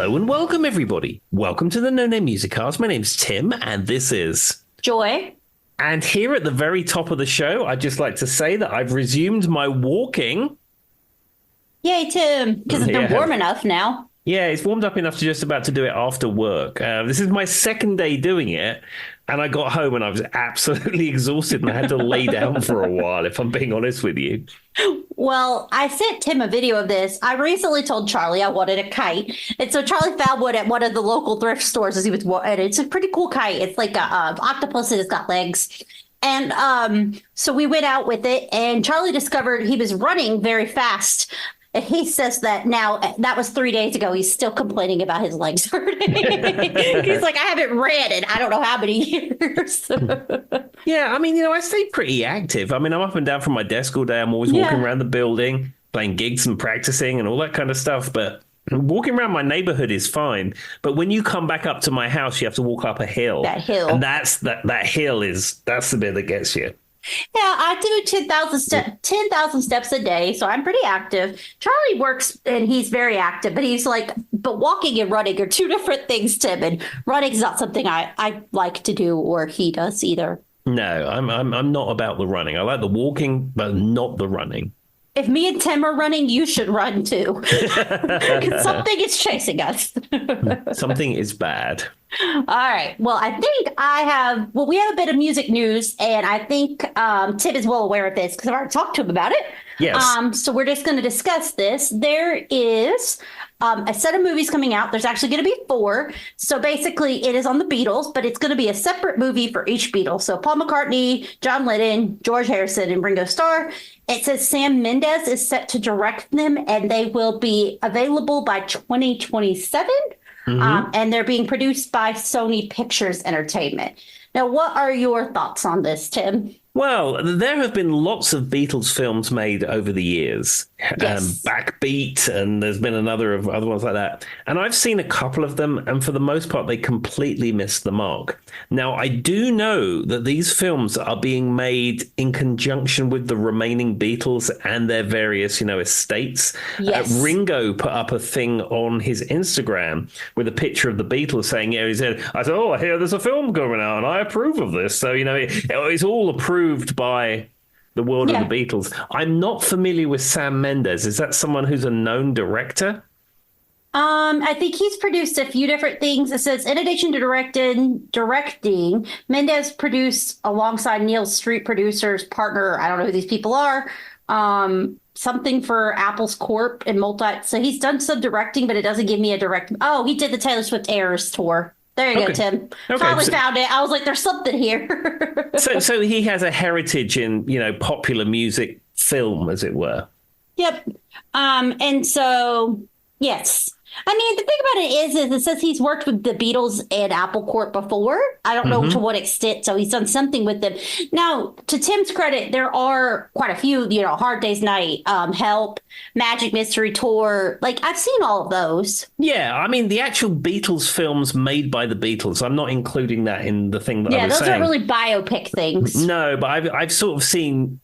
Hello and welcome, everybody. Welcome to the No Name Music Cast. My name's Tim, and this is Joy. And here at the very top of the show, I'd just like to say that I've resumed my walking. Yay, Tim, because it's been warm enough now. Yeah, it's warmed up enough to just about to do it after work. This is my second day doing it, and I got home and I was absolutely exhausted and I had to lay down for a while, if I'm being honest with you. Well, I sent Tim a video of this. I recently told Charlie I wanted a kite. And so Charlie found one at one of the local thrift stores as he was, and it's a pretty cool kite. It's like a octopus and it's got legs. And so we went out with it, and Charlie discovered he was running very fast. And he says that now, that was 3 days ago. He's still complaining about his legs hurting. He's like, I haven't ran in I don't know how many years. Yeah, I mean, I stay pretty active. I mean, I'm up and down from my desk all day. I'm always walking around the building, playing gigs and practicing and all that kind of stuff. But walking around my neighborhood is fine. But when you come back up to my house, you have to walk up a hill. That hill. And that hill that's the bit that gets you. Yeah, I do 10,000 steps a day, so I'm pretty active. Charlie works and he's very active, but he's like, but walking and running are two different things, Tim. And running is not something I like to do, or he does either. No, I'm not about the running. I like the walking, but not the running. If me and Tim are running, you should run too. Something is chasing us. Something is bad. All right. Well, I think we have a bit of music news, and I think Tim is well aware of this because I've already talked to him about it. Yes. So we're just going to discuss this. There is a set of movies coming out. There's actually going to be 4. So basically it is on the Beatles, but it's going to be a separate movie for each Beatle. So Paul McCartney, John Lennon, George Harrison, and Ringo Starr. It says Sam Mendes is set to direct them, and they will be available by 2027. And they're being produced by Sony Pictures Entertainment. Now, what are your thoughts on this, Tim? Well, there have been lots of Beatles films made over the years. Yes. Backbeat, and there's been another of other ones like that. And I've seen a couple of them, and for the most part, they completely missed the mark. Now, I do know that these films are being made in conjunction with the remaining Beatles and their various, estates. Yes. Ringo put up a thing on his Instagram with a picture of the Beatles saying, he said, I hear there's a film going out, and I approve of this. So, it's all approved by the world of the Beatles. I'm not familiar with Sam Mendes. Is that someone who's a known director? I think he's produced a few different things. It says, in addition to directing, Mendes produced alongside Neil Street producers, partner, I don't know who these people are, something for Apple's Corp and So he's done some directing, but it doesn't give me a direct. Oh, he did the Taylor Swift Eras tour. There you go, Tim. Finally found it. I was like, there's something here. so he has a heritage in, popular music film, as it were. Yep. And so, yes. I mean, the thing about it is it says he's worked with the Beatles and Apple Corp before. I don't know to what extent. So he's done something with them. Now, to Tim's credit, there are quite a few, Hard Day's Night, Help, Magic Mystery Tour. Like, I've seen all of those. Yeah, I mean, the actual Beatles films made by the Beatles, I'm not including that in the thing that I was saying. Yeah, those are really biopic things. No, but I've sort of seen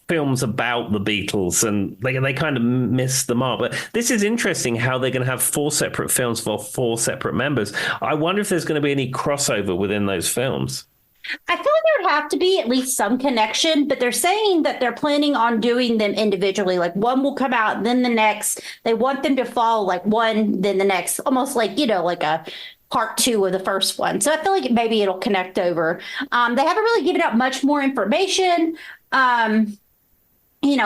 films about the Beatles, and they kind of miss the mark. But this is interesting how they're going to have 4 separate films for 4 separate members. I wonder if there's going to be any crossover within those films. I feel like there would have to be at least some connection, but they're saying that they're planning on doing them individually. Like one will come out, then the next. They want them to follow like one, then the next, almost like, like a part 2 of the first one. So I feel like maybe it'll connect over. They haven't really given out much more information.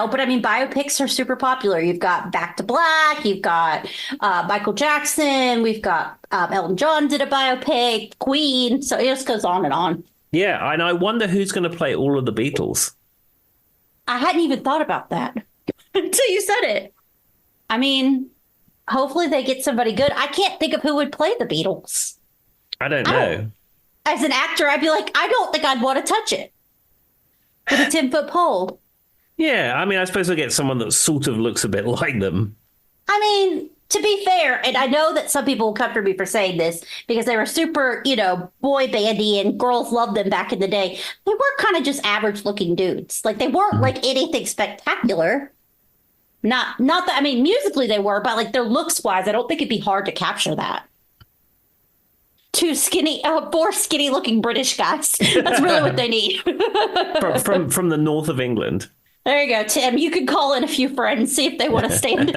But I mean, biopics are super popular. You've got Back to Black, you've got Michael Jackson, we've got Elton John did a biopic, Queen. So it just goes on and on. Yeah, and I wonder who's going to play all of the Beatles. I hadn't even thought about that until you said it. I mean, hopefully they get somebody good. I can't think of who would play the Beatles. I don't know. As an actor, I'd be like, I don't think I'd want to touch it with a 10-foot pole. Yeah, I mean, I suppose I'll get someone that sort of looks a bit like them. I mean, to be fair, and I know that some people will come for me for saying this because they were super, boy bandy and girls loved them back in the day. They were kind of just average looking dudes. Like they weren't like anything spectacular. Not that, I mean, musically they were, but like their looks wise, I don't think it'd be hard to capture that. Two skinny, four skinny looking British guys. That's really what they need. From the north of England. There you go, Tim. You can call in a few friends, see if they want to stand it.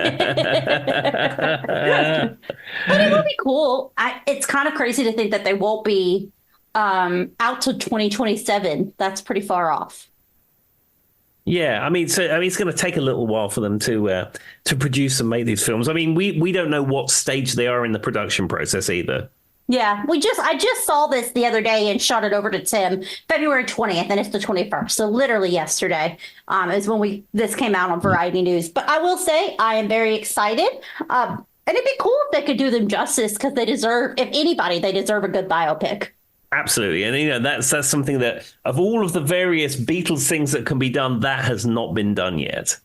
But it will be cool. It's kind of crazy to think that they won't be out till 2027. That's pretty far off. Yeah, I mean, it's going to take a little while for them to produce and make these films. I mean, we don't know what stage they are in the production process either. Yeah, I just saw this the other day and shot it over to Tim, February 20th, and it's the 21st. So literally yesterday is when this came out on Variety News. But I will say I am very excited. And it'd be cool if they could do them justice because they deserve, if anybody, they deserve a good biopic. Absolutely. And, that's something that of all of the various Beatles things that can be done, that has not been done yet.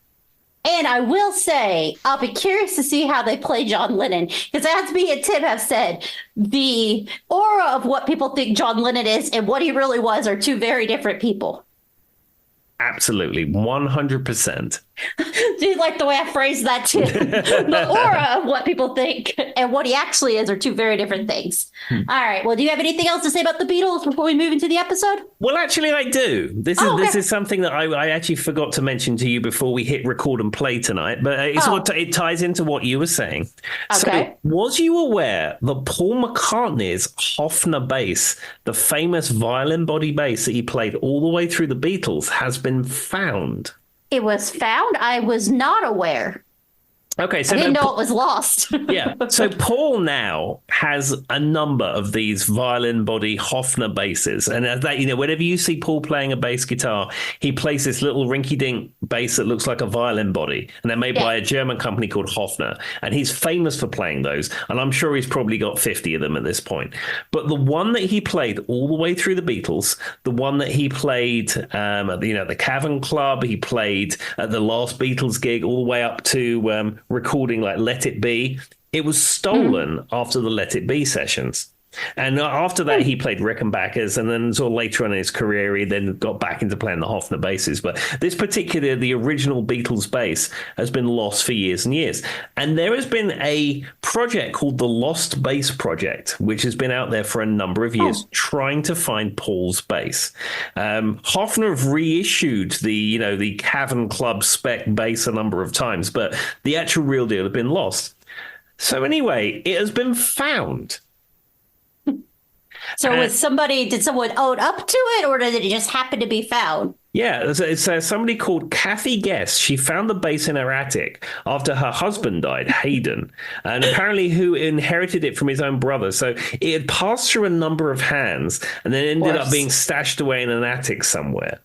And I will say, I'll be curious to see how they play John Lennon, because as me and Tim have said, the aura of what people think John Lennon is and what he really was are two very different people. Absolutely. 100%. Do you like the way I phrased that too? The aura of what people think and what he actually is are two very different things. All right. Well, do you have anything else to say about the Beatles before we move into the episode? Well, actually, I do. This is something that I actually forgot to mention to you before we hit record and play tonight, but it ties into what you were saying. Okay. So, was you aware that Paul McCartney's Hofner bass, the famous violin body bass that he played all the way through the Beatles, has been found? It was found. I was not aware. Okay, so I didn't know it was lost. Yeah, so Paul now has a number of these violin body Hofner basses, and as that, whenever you see Paul playing a bass guitar, he plays this little rinky-dink bass that looks like a violin body, and they're made by a German company called Hofner, and he's famous for playing those, and I'm sure he's probably got 50 of them at this point. But the one that he played all the way through the Beatles, the one that he played at the Cavern Club, he played at the last Beatles gig, all the way up to recording like Let It Be. It was stolen after the Let It Be sessions. And after that, he played Rickenbackers, and then sort of later on in his career, he then got back into playing the Hofner basses. But the original Beatles bass, has been lost for years and years. And there has been a project called the Lost Bass Project, which has been out there for a number of years, trying to find Paul's bass. Hofner have reissued the Cavern Club spec bass a number of times, but the actual real deal had been lost. So anyway, it has been found. So did someone own up to it, or did it just happen to be found? Yeah, it's somebody called Kathy Guest. She found the bass in her attic after her husband died, Hayden, and apparently who inherited it from his own brother. So it had passed through a number of hands and then ended up being stashed away in an attic somewhere.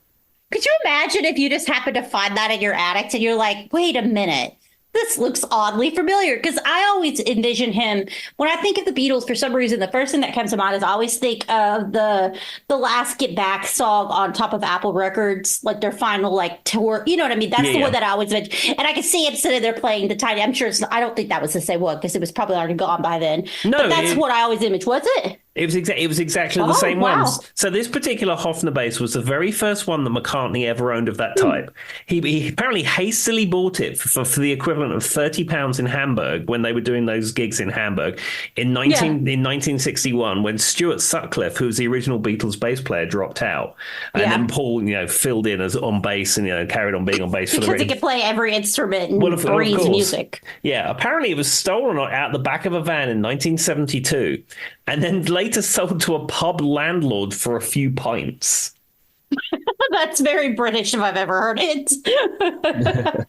Could you imagine if you just happened to find that in your attic and you're like, wait a minute, this looks oddly familiar? Because I always envision him, when I think of the Beatles, for some reason, the first thing that comes to mind is I always think of the Last Get Back song on top of Apple Records, like their final tour. You know what I mean? That's the one that I always mention. And I can see him sitting there playing the tiny. I'm sure I don't think that was the same one because it was probably already gone by then. No, but that's what I always image. Was it? It was exactly the same ones. So this particular Hofner bass was the very first one that McCartney ever owned of that type. He apparently hastily bought it for the equivalent of £30 in Hamburg when they were doing those gigs in Hamburg in 1961, when Stuart Sutcliffe, who was the original Beatles bass player, dropped out, and then Paul filled in as on bass and carried on being on bass because he could play every instrument and breathe music. Yeah, apparently it was stolen out the back of a van in 1972. And then later sold to a pub landlord for a few pints. That's very British if I've ever heard it.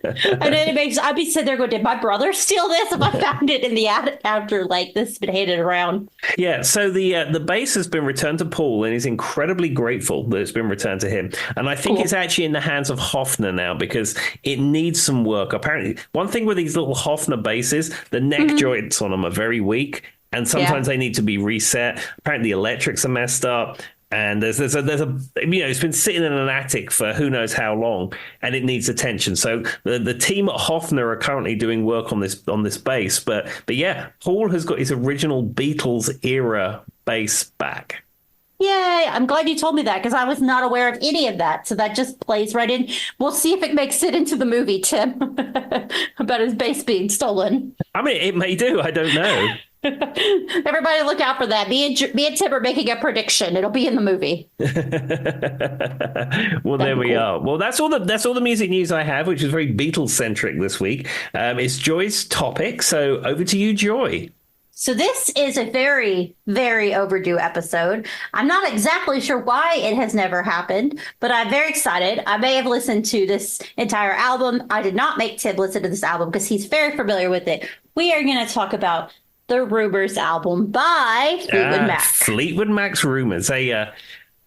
And then I'd be sitting there going, did my brother steal this if I found it in the attic after this has been handed around? Yeah, so the bass has been returned to Paul, and he's incredibly grateful that it's been returned to him. And I think it's actually in the hands of Hofner now because it needs some work. Apparently, one thing with these little Hofner basses, the neck joints on them are very weak. And sometimes they need to be reset. Apparently the electrics are messed up. And there's a it's been sitting in an attic for who knows how long, and it needs attention. So the team at Hofner are currently doing work on this bass. But yeah, Paul has got his original Beatles era bass back. Yay. I'm glad you told me that because I was not aware of any of that. So that just plays right in. We'll see if it makes it into the movie, Tim, about his bass being stolen. I mean, it may do. I don't know. Everybody look out for that. Me and Tim are making a prediction. It'll be in the movie. Well, there we are. Well, that's all the music news I have, which is very Beatles centric this week. It's Joy's topic. So over to you, Joy. So this is a very, very overdue episode. I'm not exactly sure why it has never happened, but I'm very excited. I may have listened to this entire album. I did not make Tim listen to this album because he's very familiar with it. We are going to talk about the Rumours album by Fleetwood Mac. Fleetwood Mac's Rumours,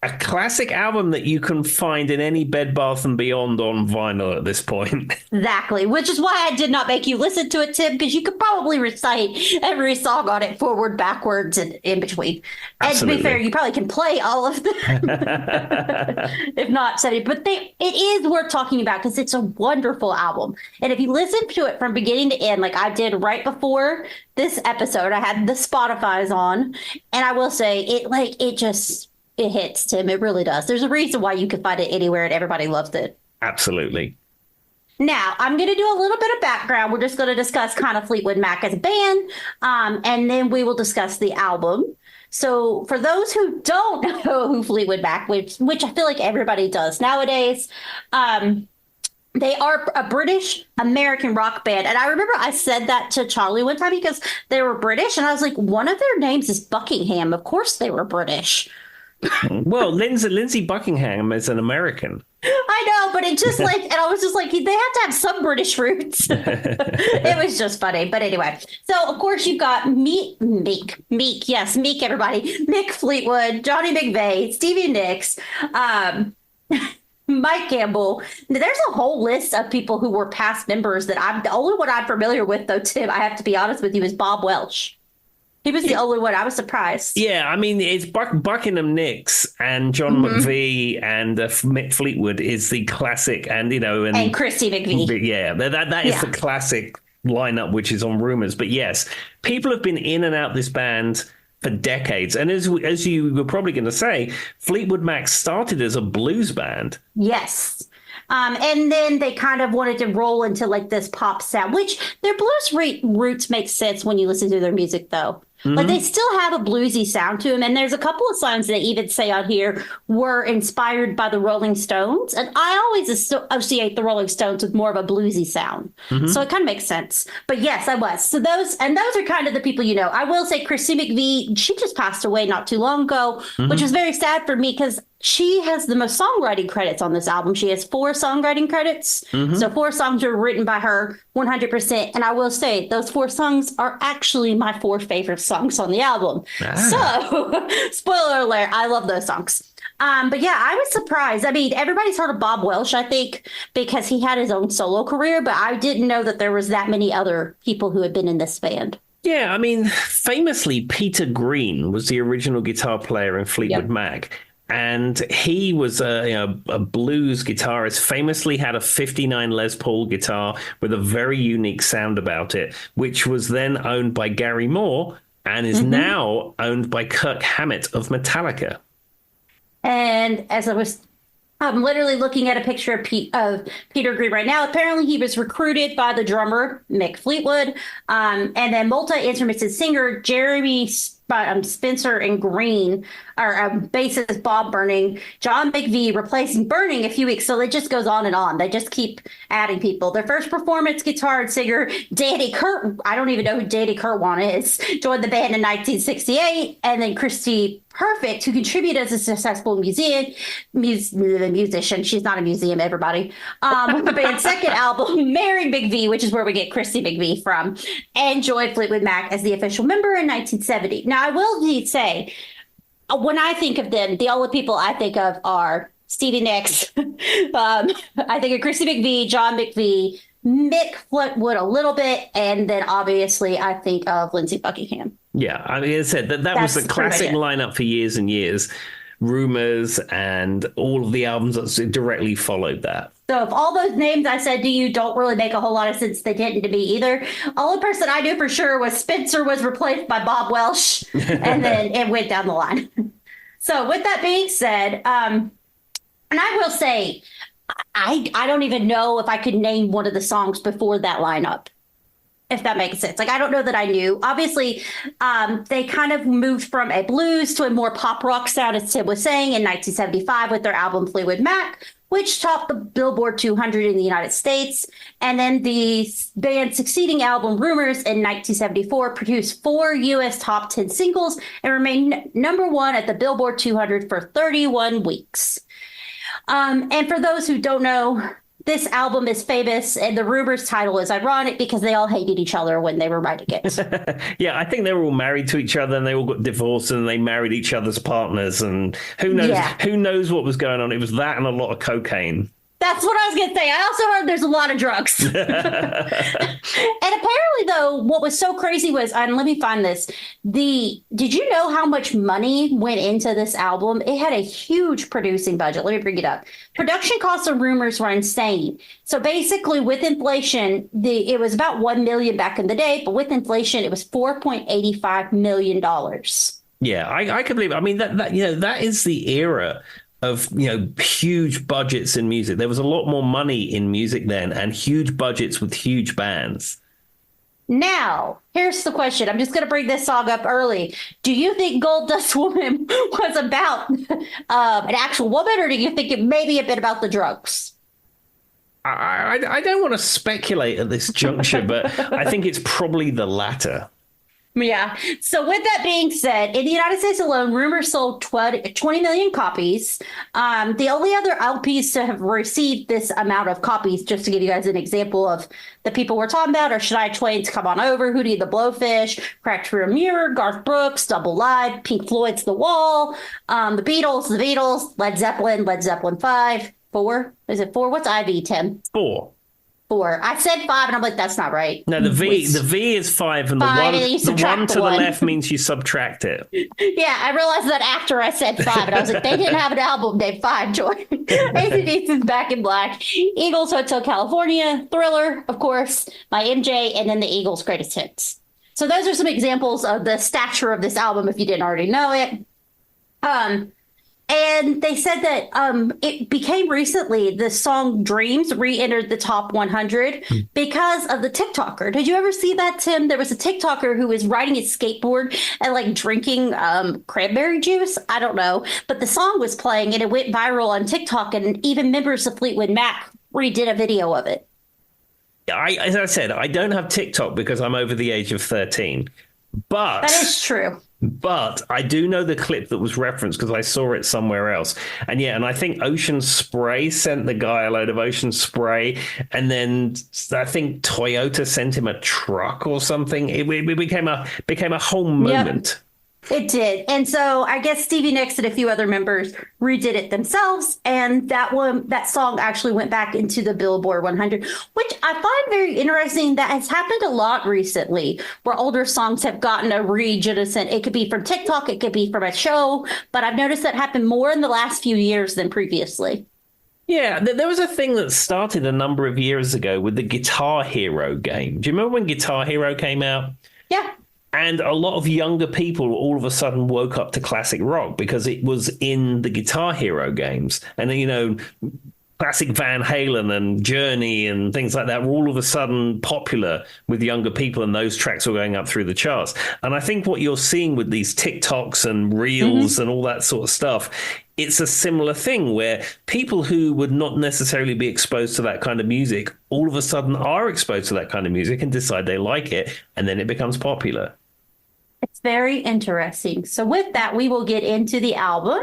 a classic album that you can find in any Bed Bath and Beyond on vinyl at this point. Exactly, which is why I did not make you listen to it, Tim, because you could probably recite every song on it forward, backwards, and in between. Absolutely. And to be fair, you probably can play all of them, if not 70. But it is worth talking about because it's a wonderful album. And if you listen to it from beginning to end, like I did right before this episode, I had the Spotify's on, and I will say it hits, Tim. It really does. There's a reason why you can find it anywhere and everybody loves it. Absolutely. Now, I'm going to do a little bit of background. We're just going to discuss kind of Fleetwood Mac as a band, and then we will discuss the album. So for those who don't know who Fleetwood Mac, which I feel like everybody does nowadays, they are a British American rock band. And I remember I said that to Charlie one time because they were British. And I was like, one of their names is Buckingham. Of course they were British. Well, Lindsey Buckingham is an American. I know, but it just and I was just like, they have to have some British roots. It was just funny. But anyway, so of course you've got Meek, everybody. Mick Fleetwood, Johnny McVeigh, Stevie Nicks, Mike Campbell. There's a whole list of people who were past members that the only one I'm familiar with, though, Tim, I have to be honest with you, is Bob Welch. He was the only one. I was surprised. Yeah, I mean, it's Buckingham Nicks and John McVie and Mick Fleetwood is the classic, and and Christy McVie. Yeah, that is the classic lineup, which is on Rumours. But yes, people have been in and out this band for decades, and as you were probably going to say, Fleetwood Mac started as a blues band. Yes. And then they kind of wanted to roll into like this pop sound, which their blues roots make sense when you listen to their music, though. Like they still have a bluesy sound to them. And there's a couple of songs they even say on here were inspired by the Rolling Stones. And I always associate the Rolling Stones with more of a bluesy sound. So it kind of makes sense. But yes, I was. So those are kind of the people, I will say Christy McVie, she just passed away not too long ago, which was very sad for me because she has the most songwriting credits on this album. She has 4 songwriting credits. So 4 songs were written by her 100%. And I will say those 4 songs are actually my 4 favorite songs on the album. So spoiler alert, I love those songs. But yeah, I was surprised. I mean, everybody's heard of Bob Welch, I think, because he had his own solo career. But I didn't know that there was that many other people who had been in this band. Yeah, I mean, famously, Peter Green was the original guitar player in Fleetwood Mac. And he was a blues guitarist, famously had a 59 Les Paul guitar with a very unique sound about it, which was then owned by Gary Moore and is now owned by Kirk Hammett of Metallica. And as I'm literally looking at a picture of Peter Green right now. Apparently, he was recruited by the drummer, Mick Fleetwood, and then multi-instrumented singer Jeremy Spencer and Green, or bassist Bob Burning, John McVie replacing Burning a few weeks. So it just goes on and on. They just keep adding people. Their first performance guitar and singer, Danny Kurt, I don't even know who Danny Kurtwan is, joined the band in 1968. And then Christy Perfect, who contributed as a successful musician. She's not a museum, everybody. With the band's second album, Married McVie, which is where we get Christy McVie from, and joined Fleetwood Mac as the official member in 1970. Now, I will say, when I think of them, the only people I think of are Stevie Nicks. I think of Christy McVie, John McVie, Mick Fleetwood a little bit, and then obviously I think of Lindsey Buckingham. Yeah, I mean, as I said, that was the classic lineup for years and years. Rumours and all of the albums that directly followed that. So if all those names I said to you don't really make a whole lot of sense, they didn't to me either. Only person I knew for sure was Spencer was replaced by Bob Welch, and then it went down the line. So with that being said, and I will say, I don't even know if I could name one of the songs before that lineup, if that makes sense. Like, I don't know that I knew. Obviously, they kind of moved from a blues to a more pop rock sound, as Tim was saying, in 1975 with their album Fleetwood Mac, which topped the Billboard 200 in the United States. And then the band's succeeding album, Rumours, in 1974, produced 4 U.S. top 10 singles and remained number 1 at the Billboard 200 for 31 weeks. And for those who don't know, this album is famous, and the Rumours title is ironic because they all hated each other when they were writing it. Yeah, I think they were all married to each other, and they all got divorced, and they married each other's partners, and who knows? Yeah. Who knows what was going on? It was that and a lot of cocaine. That's what I was going to say. I also heard there's a lot of drugs. And apparently, though, what was so crazy was, and let me find this. Did you know how much money went into this album? It had a huge producing budget. Let me bring it up. Production costs of Rumours were insane. So basically, with inflation, it was about $1 million back in the day, but with inflation, it was $4.85 million. Yeah, I can believe it. I mean, that is the era of, huge budgets in music. There was a lot more money in music then, and huge budgets with huge bands. Now, here's the question. I'm just going to bring this song up early. Do you think Gold Dust Woman was about an actual woman, or do you think it may be a bit about the drugs? I don't want to speculate at this juncture, but I think it's probably the latter. Yeah. So with that being said, in the United States alone, Rumours sold 20 million copies. The only other LPs to have received this amount of copies, just to give you guys an example of the people we're talking about, are Shania Twain's Come On Over, Hootie and the Blowfish, Cracked Rear Mirror, Garth Brooks, Double Live, Pink Floyd's The Wall, the Beatles, Led Zeppelin 5, 4. Is it 4? What's IV, Tim? 4. 4. I said 5, and I'm like, that's not right. No, the V is 5, and the one to the left means you subtract it. Yeah, I realized that after I said 5, and I was like, they didn't have an album named 5, Joy. AC/DC's Back in Black, Eagles, Hotel California, Thriller, of course, by MJ, and then the Eagles' Greatest Hits. So those are some examples of the stature of this album, if you didn't already know it. And they said that it became recently, the song Dreams re-entered the top 100 because of the TikToker. Did you ever see that, Tim? There was a TikToker who was riding his skateboard and like drinking cranberry juice. I don't know. But the song was playing and it went viral on TikTok, and even members of Fleetwood Mac redid a video of it. As I said, I don't have TikTok because I'm over the age of 13. But that is true. But I do know the clip that was referenced because I saw it somewhere else. And yeah, and I think Ocean Spray sent the guy a load of Ocean Spray. And then I think Toyota sent him a truck or something. It became a whole moment. Yep. It did. And so I guess Stevie Nicks and a few other members redid it themselves. And that song actually went back into the Billboard 100, which I find very interesting. That has happened a lot recently, where older songs have gotten a rejettison. It could be from TikTok, it could be from a show, but I've noticed that happened more in the last few years than previously. Yeah, there was a thing that started a number of years ago with the Guitar Hero game. Do you remember when Guitar Hero came out? Yeah. And a lot of younger people all of a sudden woke up to classic rock because it was in the Guitar Hero games. And then, classic Van Halen and Journey and things like that were all of a sudden popular with younger people, and those tracks were going up through the charts. And I think what you're seeing with these TikToks and Reels and all that sort of stuff, it's a similar thing where people who would not necessarily be exposed to that kind of music all of a sudden are exposed to that kind of music and decide they like it, and then it becomes popular. It's very interesting. So with that, we will get into the album.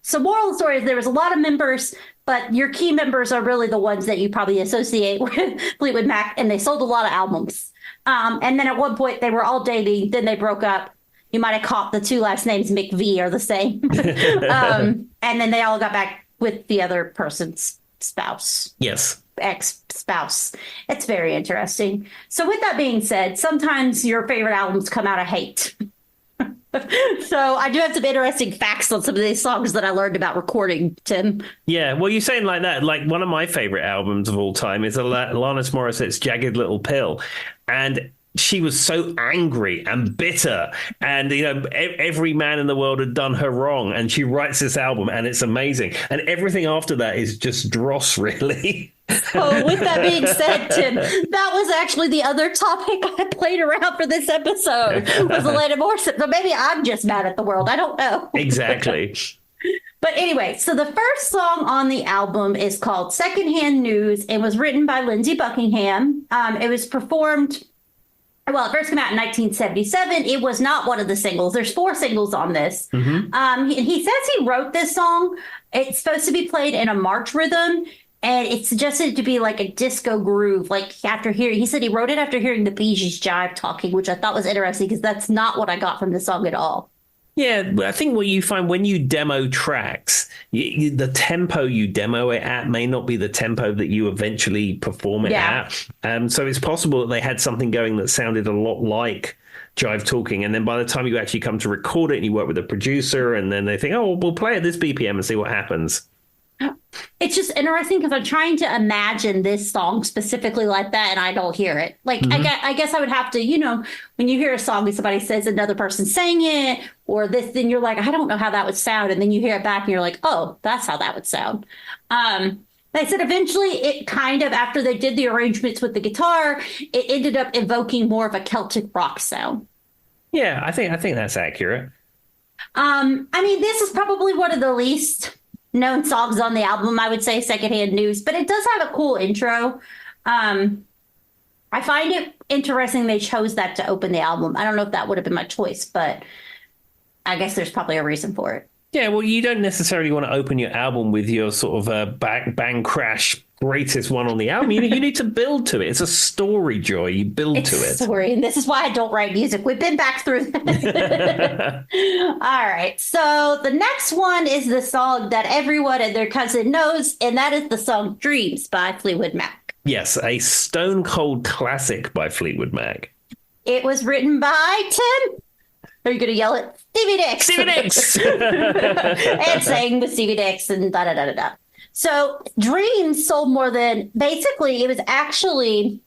So moral of the story is there was a lot of members, but your key members are really the ones that you probably associate with Fleetwood Mac, and they sold a lot of albums. And then at one point they were all dating, then they broke up. You might have caught the two last names, McV, are the same. And then they all got back with the other person's spouse. Yes. Ex-spouse. It's very interesting. So with that being said, sometimes your favorite albums come out of hate. So I do have some interesting facts on some of these songs that I learned about recording, Tim. Yeah, well, you're saying like that. Like, one of my favorite albums of all time is Alanis Morissette's Jagged Little Pill. And she was so angry and bitter, and every man in the world had done her wrong, and she writes this album and it's amazing, and everything after that is just dross, really. Oh, with that being said, Tim, that was actually the other topic I played around for this episode, was Alanis Morissette. So maybe I'm just mad at the world. I don't know. Exactly. But anyway, so the first song on the album is called Secondhand News and was written by Lindsey Buckingham. It was performed, well, it first came out in 1977. It was not one of the singles. There's 4 singles on this. He says he wrote this song. It's supposed to be played in a march rhythm, and it's suggested to be like a disco groove. Like he said he wrote it after hearing the Bee Gees jive talking, which I thought was interesting because that's not what I got from the song at all. Yeah, I think what you find when you demo tracks, the tempo you demo it at may not be the tempo that you eventually perform it at. So it's possible that they had something going that sounded a lot like jive talking. And then by the time you actually come to record it and you work with a producer, and then they think, oh, we'll play at this BPM and see what happens. It's just interesting because I'm trying to imagine this song specifically like that, and I don't hear it. Like, I guess I would have to, when you hear a song and somebody says another person sang it or this, then you're like, I don't know how that would sound. And then you hear it back and you're like, oh, that's how that would sound. They said eventually it kind of, after they did the arrangements with the guitar, it ended up evoking more of a Celtic rock sound. Yeah, I think that's accurate. This is probably one of the least known songs on the album, I would say, Secondhand News, but it does have a cool intro. I find it interesting they chose that to open the album. I don't know if that would have been my choice, but I guess there's probably a reason for it. Yeah, well, you don't necessarily want to open your album with your sort of bang crash greatest one on the album. You need to build to it. It's a story, Joy. You build to it. Story, and this is why I don't write music. We've been back through that. All right, so the next one is the song that everyone and their cousin knows, and that is the song Dreams by Fleetwood Mac. Yes, a stone cold classic by Fleetwood Mac. It was written by Tim. Are you going to yell it? Stevie Nicks. Stevie Nicks. And sang with Stevie Nicks and da-da-da-da-da. So Dreams sold more than, basically, it was actually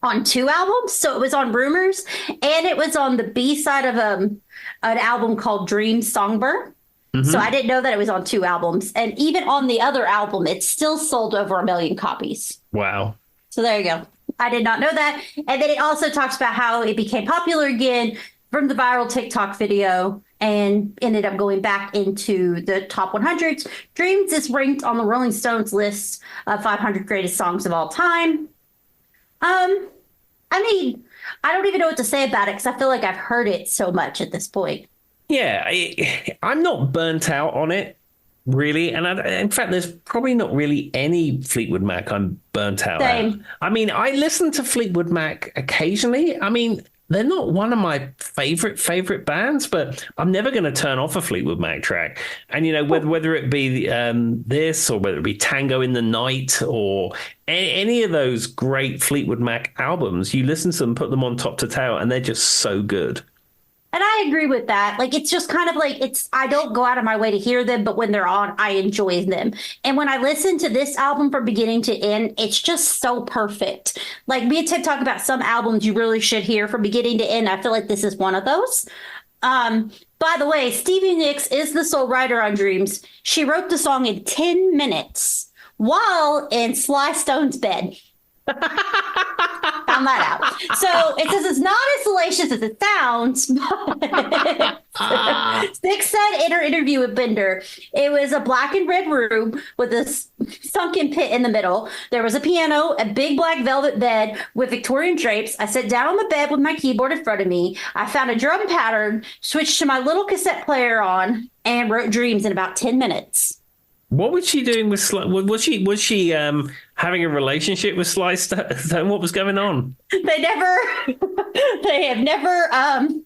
on 2 albums. So it was on Rumours, and it was on the B-side of an album called Dreams Songbird. So I didn't know that it was on 2 albums. And even on the other album, it still sold over 1 million copies. Wow. So there you go. I did not know that. And then it also talks about how it became popular again from the viral TikTok video and ended up going back into the top 100s. Dreams is ranked on the Rolling Stones list of 500 greatest songs of all time. I don't even know what to say about it because I feel like I've heard it so much at this point. Yeah, I'm not burnt out on it, really. And in fact, there's probably not really any Fleetwood Mac I'm burnt out at. I listen to Fleetwood Mac occasionally. They're not one of my favorite bands, but I'm never going to turn off a Fleetwood Mac track. And, whether it be this or whether it be Tango in the Night or any of those great Fleetwood Mac albums, you listen to them, put them on top to tail, and they're just so good. And I agree with that. Like, it's just kind of like, I don't go out of my way to hear them, but when they're on, I enjoy them. And when I listen to this album from beginning to end, it's just so perfect. Like, me and Ted talk about some albums you really should hear from beginning to end. I feel like this is one of those. By the way, Stevie Nicks is the sole writer on Dreams. She wrote the song in 10 minutes while in Sly Stone's bed. Found that out. So it says it's not as salacious as it sounds, but Six said in her interview with Bender, it was a black and red room with a sunken pit in the middle. There was a piano, a big black velvet bed with Victorian drapes. I sat down on the bed with my keyboard in front of me. I found a drum pattern, switched to my little cassette player on, and wrote Dreams in about 10 minutes. What was she doing with Sly? Was she having a relationship with Sly Stone? What was going on? They have never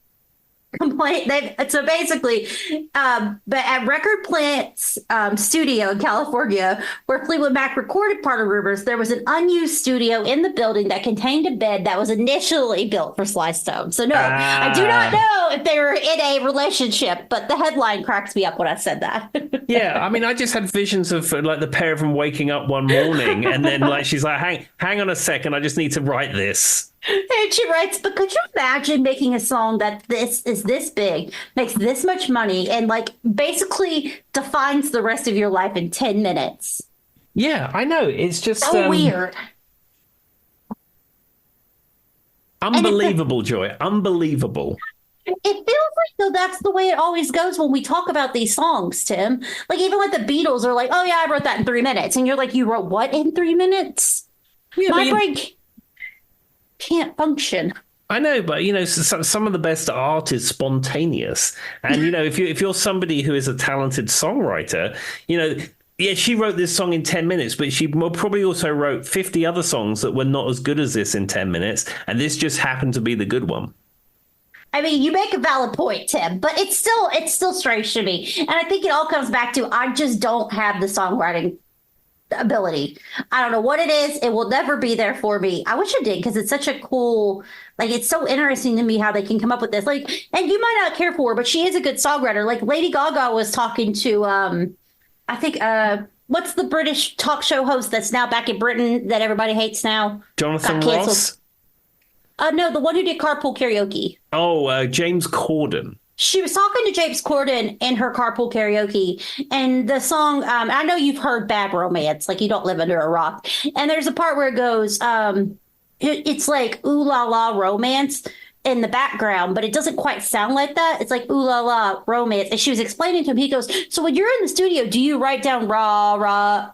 complained. So basically, but at Record Plant's studio in California, where Fleetwood Mac recorded part of Rumours, there was an unused studio in the building that contained a bed that was initially built for Sly Stone. So no, I do not know if they were in a relationship, but the headline cracks me up when I said that. Yeah, I just had visions of like the pair of them waking up one morning, and then like she's like, hang on a second, I just need to write this. And she writes, but could you imagine making a song that this is this big, makes this much money, and like basically defines the rest of your life in 10 minutes? Yeah, I know. It's just So weird. unbelievable, Joy. Unbelievable. It feels like though that's the way it always goes when we talk about these songs, Tim. Like even with the Beatles are like, oh yeah, I wrote that in 3 minutes. And you're like, you wrote what in 3 minutes? Yeah, My brain can't function. I know, but some of the best art is spontaneous, and if you're somebody who is a talented songwriter, yeah, she wrote this song in 10 minutes, but she probably also wrote 50 other songs that were not as good as this in 10 minutes, and this just happened to be the good one. I mean, you make a valid point, Tim, but it's still strange to me. And I think it all comes back to I just don't have the songwriting ability. I don't know what it is. It will never be there for me. I wish it did because it's such a cool, like, it's so interesting to me how they can come up with this. Like, and you might not care for her, but she is a good songwriter. Like Lady Gaga was talking to, I think, what's the British talk show host that's now back in Britain that everybody hates now? Jonathan Ross? No, the one who did Carpool Karaoke. Oh, James Corden. She was talking to James Corden in her Carpool Karaoke, and the song, I know you've heard Bad Romance, like You Don't Live Under a Rock. And there's a part where it goes, it's like ooh la la romance in the background, but it doesn't quite sound like that. It's like ooh la la romance. And she was explaining to him, he goes, so when you're in the studio, do you write down rah, rah,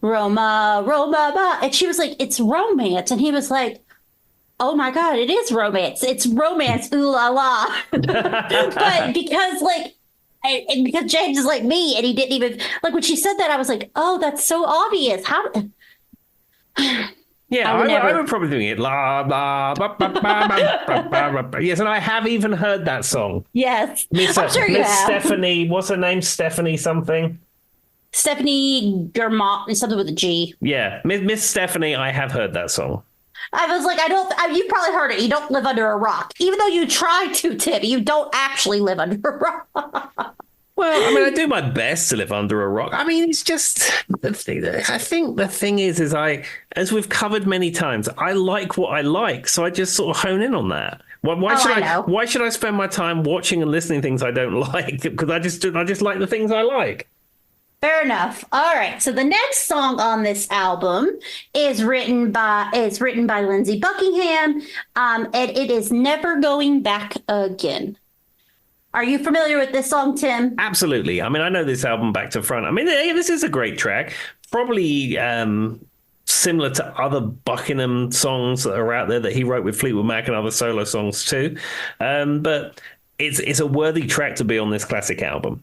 Roma, Roma, ba? And she was like, it's romance. And he was like, oh my God, it is romance. It's romance, ooh la la. But because and because James is like me and he didn't even, like when she said that, I was like, oh, that's so obvious. How? Yeah, I would probably do it. La, la, ba, ba, ba, ba, ba, ba. Yes, and I have even heard that song. Yes. I'm sure you have. Stephanie, what's her name? Stephanie something? Stephanie Germont, something with a G. Yeah, Miss Stephanie, I have heard that song. I was like, you probably heard it. You don't live under a rock. Even though you try to, Tim, you don't actually live under a rock. Well, I mean, I do my best to live under a rock. I mean, it's just the thing. I think the thing is as we've covered many times, I like what I like. So I just sort of hone in on that. Why should I spend my time watching and listening to things I don't like? Because I just like the things I like. Fair enough. All right. So the next song on this album is written by Lindsey Buckingham, and it is Never Going Back Again. Are you familiar with this song, Tim? Absolutely. I mean, I know this album back to front. I mean, this is a great track. Probably similar to other Buckingham songs that are out there that he wrote with Fleetwood Mac and other solo songs too. But it's a worthy track to be on this classic album.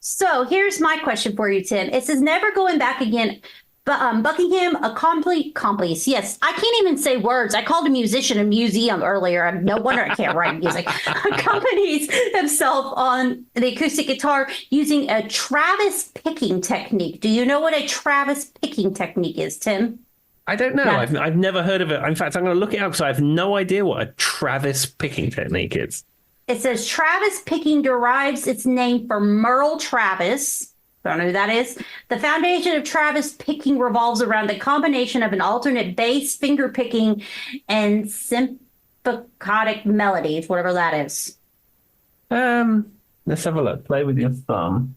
So here's my question for you, Tim. It says Never Going Back Again. But Buckingham accomplishes. Yes, I can't even say words. I called a musician a museum earlier. No wonder I can't write music. Accompanies himself on the acoustic guitar using a Travis picking technique. Do you know what a Travis picking technique is, Tim? I don't know. No. I've never heard of it. In fact, I'm going to look it up because I have no idea what a Travis picking technique is. It says Travis picking derives its name from Merle Travis. Don't know who that is. The foundation of Travis picking revolves around the combination of an alternate bass, finger picking, and sympathetic melodies, whatever that is. Let's have a look. Play with your thumb.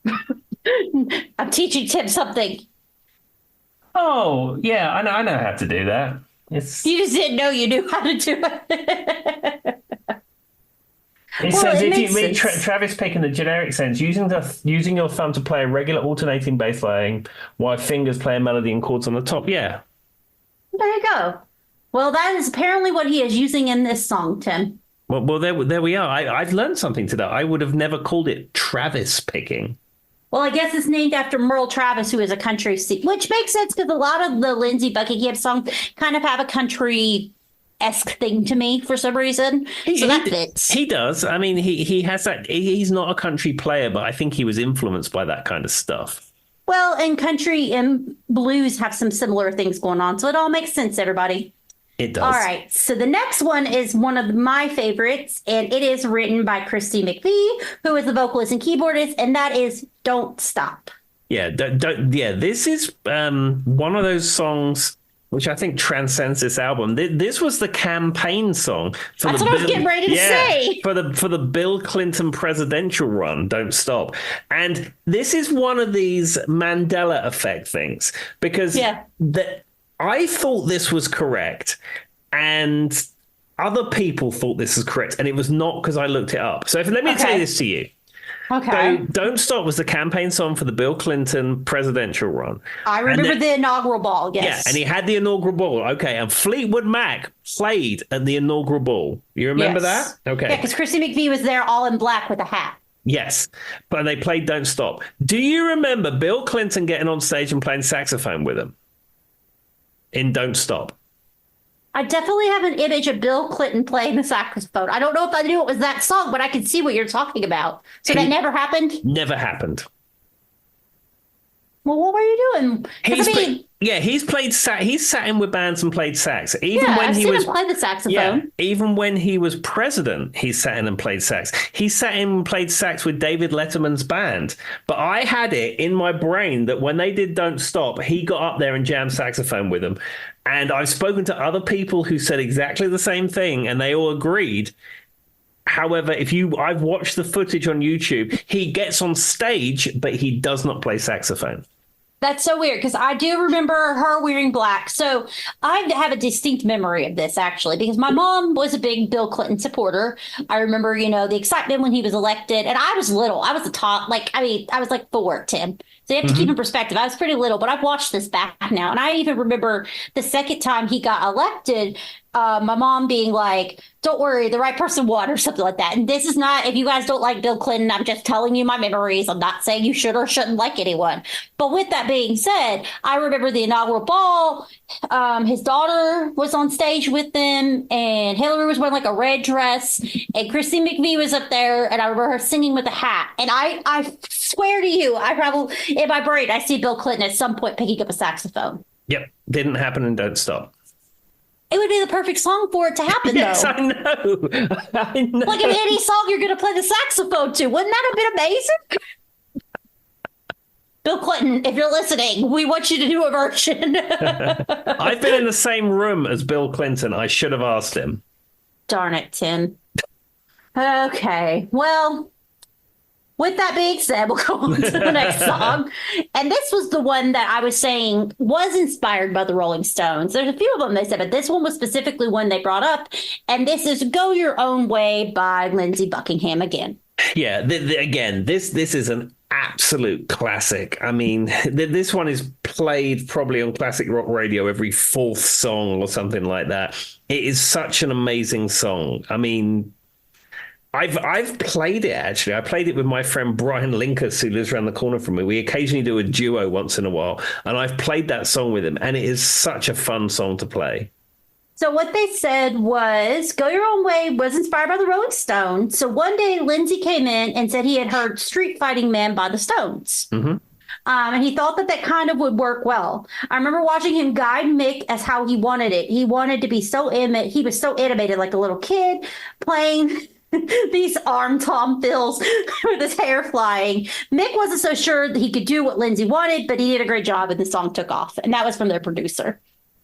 I'm teaching Tim something. Oh, yeah, I know how to do that. You just didn't know you knew how to do it. It says if you read Travis pick in the generic sense, using your thumb to play a regular alternating bass line while fingers play a melody and chords on the top. Yeah. There you go. Well, that is apparently what he is using in this song, Tim. Well, there we are. I've learned something today. I would have never called it Travis picking. Well, I guess it's named after Merle Travis, who is a country singer, which makes sense because a lot of the Lindsey Buckingham songs kind of have a country-esque thing to me for some reason. So that fits. He does. I mean, he has that. He's not a country player, but I think he was influenced by that kind of stuff. Well, and country and blues have some similar things going on. So it all makes sense, everybody. It does. All right. So the next one is one of my favorites, and it is written by Christy McVie, who is the vocalist and keyboardist, and that is Don't Stop. Yeah. This is one of those songs which I think transcends this album. This was the campaign song for That's what I was getting ready to say. For the Bill Clinton presidential run, Don't Stop. And this is one of these Mandela effect things, because I thought this was correct and other people thought this was correct, and it was not, because I looked it up. So let me say this to you. Okay. So Don't Stop was the campaign song for the Bill Clinton presidential run. I remember the inaugural ball, yes. Yeah, and he had the inaugural ball. Okay, and Fleetwood Mac played at the inaugural ball. You remember that? Okay. Yeah, because Christy McVie was there all in black with a hat. Yes, but they played Don't Stop. Do you remember Bill Clinton getting on stage and playing saxophone with him in Don't Stop? I definitely have an image of Bill Clinton playing the saxophone. I don't know if I knew it was that song, but I could see what you're talking about. So that never happened? Never happened. Well, what were you doing? He's played sax. He's sat in with bands and played sax. I've seen him play the saxophone. Yeah, even when he was president, he sat in and played sax. He sat in and played sax with David Letterman's band. But I had it in my brain that when they did Don't Stop, he got up there and jammed saxophone with them. And I've spoken to other people who said exactly the same thing, and they all agreed. However, I've watched the footage on YouTube. He gets on stage, but he does not play saxophone. That's so weird, because I do remember her wearing black. So I have a distinct memory of this, actually, because my mom was a big Bill Clinton supporter. I remember, the excitement when he was elected. And I was little. I was I was like 4, Tim. So you have to keep in perspective. I was pretty little, but I've watched this back now. And I even remember the second time he got elected, my mom being like, don't worry, the right person won, or something like that. And this is not, if you guys don't like Bill Clinton, I'm just telling you my memories. I'm not saying you should or shouldn't like anyone. But with that being said, I remember the inaugural ball. His daughter was on stage with them, and Hillary was wearing like a red dress, and Christy McVie was up there, and I remember her singing with a hat. And I swear to you, I probably, in my brain, I see Bill Clinton at some point picking up a saxophone. Yep, didn't happen and Don't Stop. It would be the perfect song for it to happen, yes, though. I know. I know. Like, if any song you're going to play the saxophone to, wouldn't that have been amazing? Bill Clinton, if you're listening, we want you to do a version. I've been in the same room as Bill Clinton. I should have asked him. Darn it, Tim. Okay, well, with that being said, we'll go on to the next song. And this was the one that I was saying was inspired by the Rolling Stones. There's a few of them they said, but this one was specifically one they brought up. And this is Go Your Own Way by Lindsey Buckingham again. Yeah, again, this is an absolute classic. I mean, this one is played probably on classic rock radio every fourth song or something like that. It is such an amazing song. I mean, I've played it, actually. I played it with my friend Brian Linkus, who lives around the corner from me. We occasionally do a duo once in a while, and I've played that song with him, and it is such a fun song to play. So what they said was Go Your Own Way was inspired by the Rolling Stones. So one day Lindsey came in and said he had heard Street Fighting Man by the Stones. Mm-hmm. And he thought that kind of would work well. I remember watching him guide Mick as how he wanted it. He wanted to be so he was so animated, like a little kid playing these arm tom fills with his hair flying. Mick wasn't so sure that he could do what Lindsey wanted, but he did a great job and the song took off. And that was from their producer.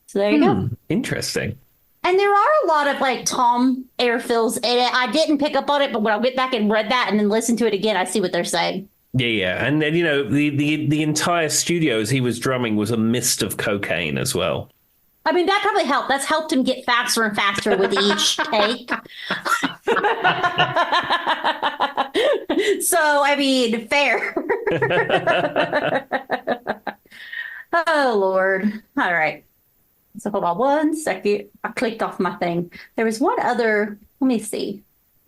So there you go. Interesting. And there are a lot of like tom air fills in it. I didn't pick up on it, but when I went back and read that and then listened to it again, I see what they're saying. Yeah. And then, the entire studio as he was drumming was a mist of cocaine as well. I mean, that probably helped. That's helped him get faster and faster with each take. So, I mean, fair. Oh, Lord. All right. So hold on 1 second. I clicked off my thing. There was one other. Let me see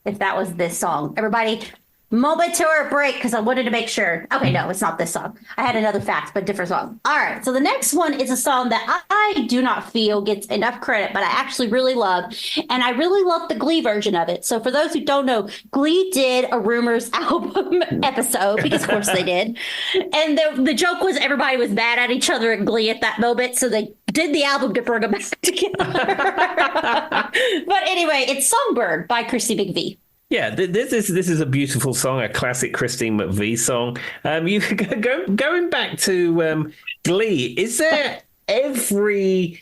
if that was this song. Everybody, momentary break because I wanted to make sure. Okay, no, it's not this song. I had another fact, but different song. All right, so the next one is a song that I do not feel gets enough credit, but I actually really love, and I really love the Glee version of it. So for those who don't know, Glee did a Rumours album episode, because of course they did, and the joke was everybody was mad at each other in Glee at that moment, so they did the album to bring them back together. But anyway, it's Songbird by Christy McVie. Yeah, this is a beautiful song, a classic Christine McVie song. Going back to Glee, is there every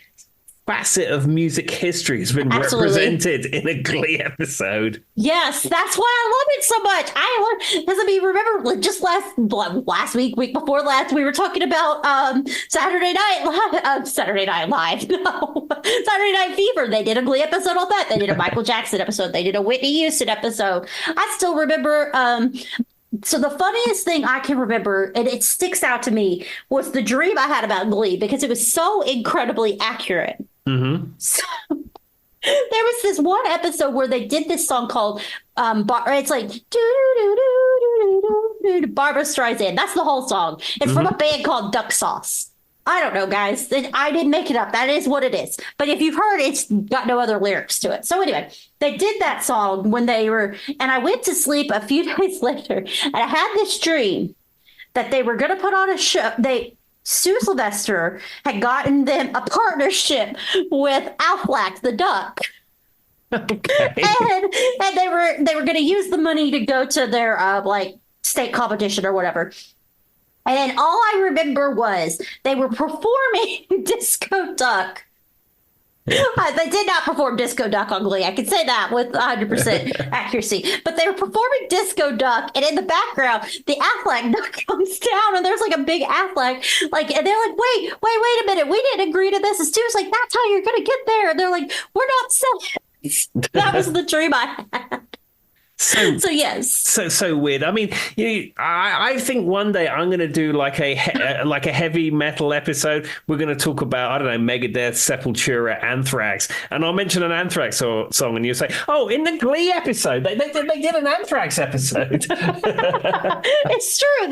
facet of music history has been represented in a Glee episode. Yes, that's why I love it so much. I love because remember just last week before last, we were talking about Saturday Night Live. No, Saturday Night Fever. They did a Glee episode on that. They did a Michael Jackson episode. They did a Whitney Houston episode. I still remember. So the funniest thing I can remember, and it sticks out to me, was the dream I had about Glee because it was so incredibly accurate. Mm-hmm. So, there was this one episode where they did this song called it's like Barbara Streisand. That's the whole song. It's from a band called Duck Sauce. I don't know, guys. I didn't make it up. That is what it is. But if you've heard it, it's got no other lyrics to it. So anyway, they did that song when they were, and I went to sleep a few days later, and I had this dream that they were going to put on a show. Sue Sylvester had gotten them a partnership with Aflac the duck. Okay. And they were going to use the money to go to their state competition or whatever. And all I remember was they were performing Disco Duck. They did not perform Disco Duck on Glee. I can say that with 100% accuracy. But they were performing Disco Duck, and in the background, the Aflac duck comes down, and there's like a big Aflac. And they're like, wait a minute. We didn't agree to this. And Stu's like, that's how you're going to get there. And they're like, we're not selling. That was the dream I had. So yes. So weird. I mean, I think one day I'm going to do like a heavy metal episode. We're going to talk about, I don't know, Megadeth, Sepultura, Anthrax, and I'll mention an Anthrax song, and you'll say, "Oh, in the Glee episode, they did an Anthrax episode." It's true.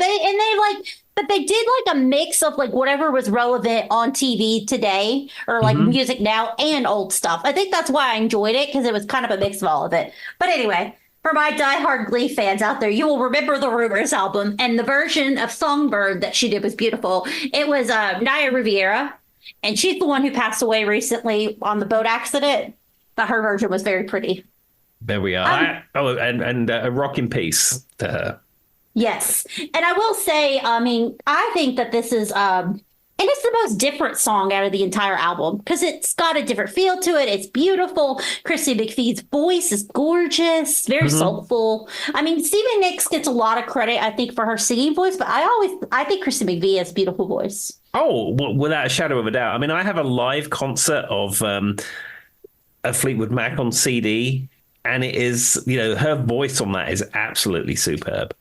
But they did like a mix of like whatever was relevant on TV today or like music now and old stuff. I think that's why I enjoyed it because it was kind of a mix of all of it. But anyway. For my diehard Glee fans out there, you will remember the Rumours album, and the version of Songbird that she did was beautiful. It was Naya Riviera, and she's the one who passed away recently on the boat accident, but her version was very pretty. There we are. And a rock in peace to her. Yes. And I will say, I mean, I think that this is... and it's the most different song out of the entire album because it's got a different feel to it. It's beautiful. Chrissy McVie's voice is gorgeous, very soulful. I mean, Stevie Nicks gets a lot of credit, I think, for her singing voice, but I think Chrissy McVie has a beautiful voice. Oh, without a shadow of a doubt. I mean, I have a live concert of a Fleetwood Mac on CD, and it is, her voice on that is absolutely superb.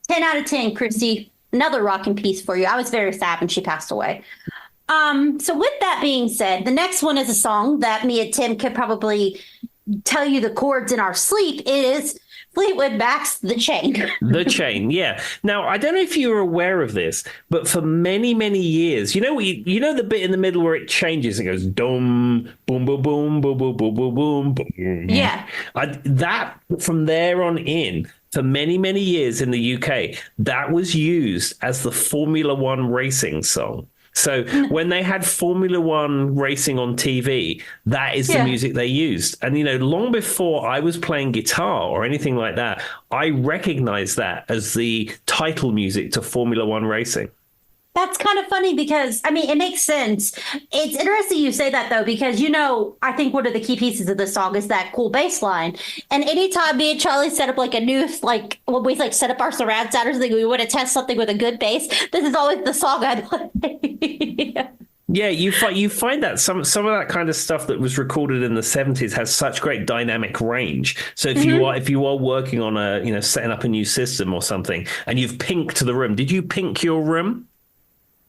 10 out of 10, Chrissy. Another rocking piece for you. I was very sad when she passed away. So with that being said, the next one is a song that me and Tim could probably tell you the chords in our sleep. It is Fleetwood Mac's The Chain. The Chain, yeah. Now, I don't know if you're aware of this, but for many, many years, you know the bit in the middle where it changes? It goes dum, boom, boom, boom, boom, boom, boom, boom, boom, boom. Yeah. That, from there on in, for many, many years in the UK, that was used as the Formula One racing song. So when they had Formula One racing on TV, that is the music they used. And, long before I was playing guitar or anything like that, I recognized that as the title music to Formula One racing. That's kind of funny because, I mean, it makes sense. It's interesting you say that, though, because, I think one of the key pieces of the song is that cool bass line. And anytime me and Charlie set up like a new, when we set up our surround sound or something, we want to test something with a good bass, this is always the song I play. Yeah, you find that some of that kind of stuff that was recorded in the 70s has such great dynamic range. So if you are working on setting up a new system or something and you've pinked the room, did you pink your room?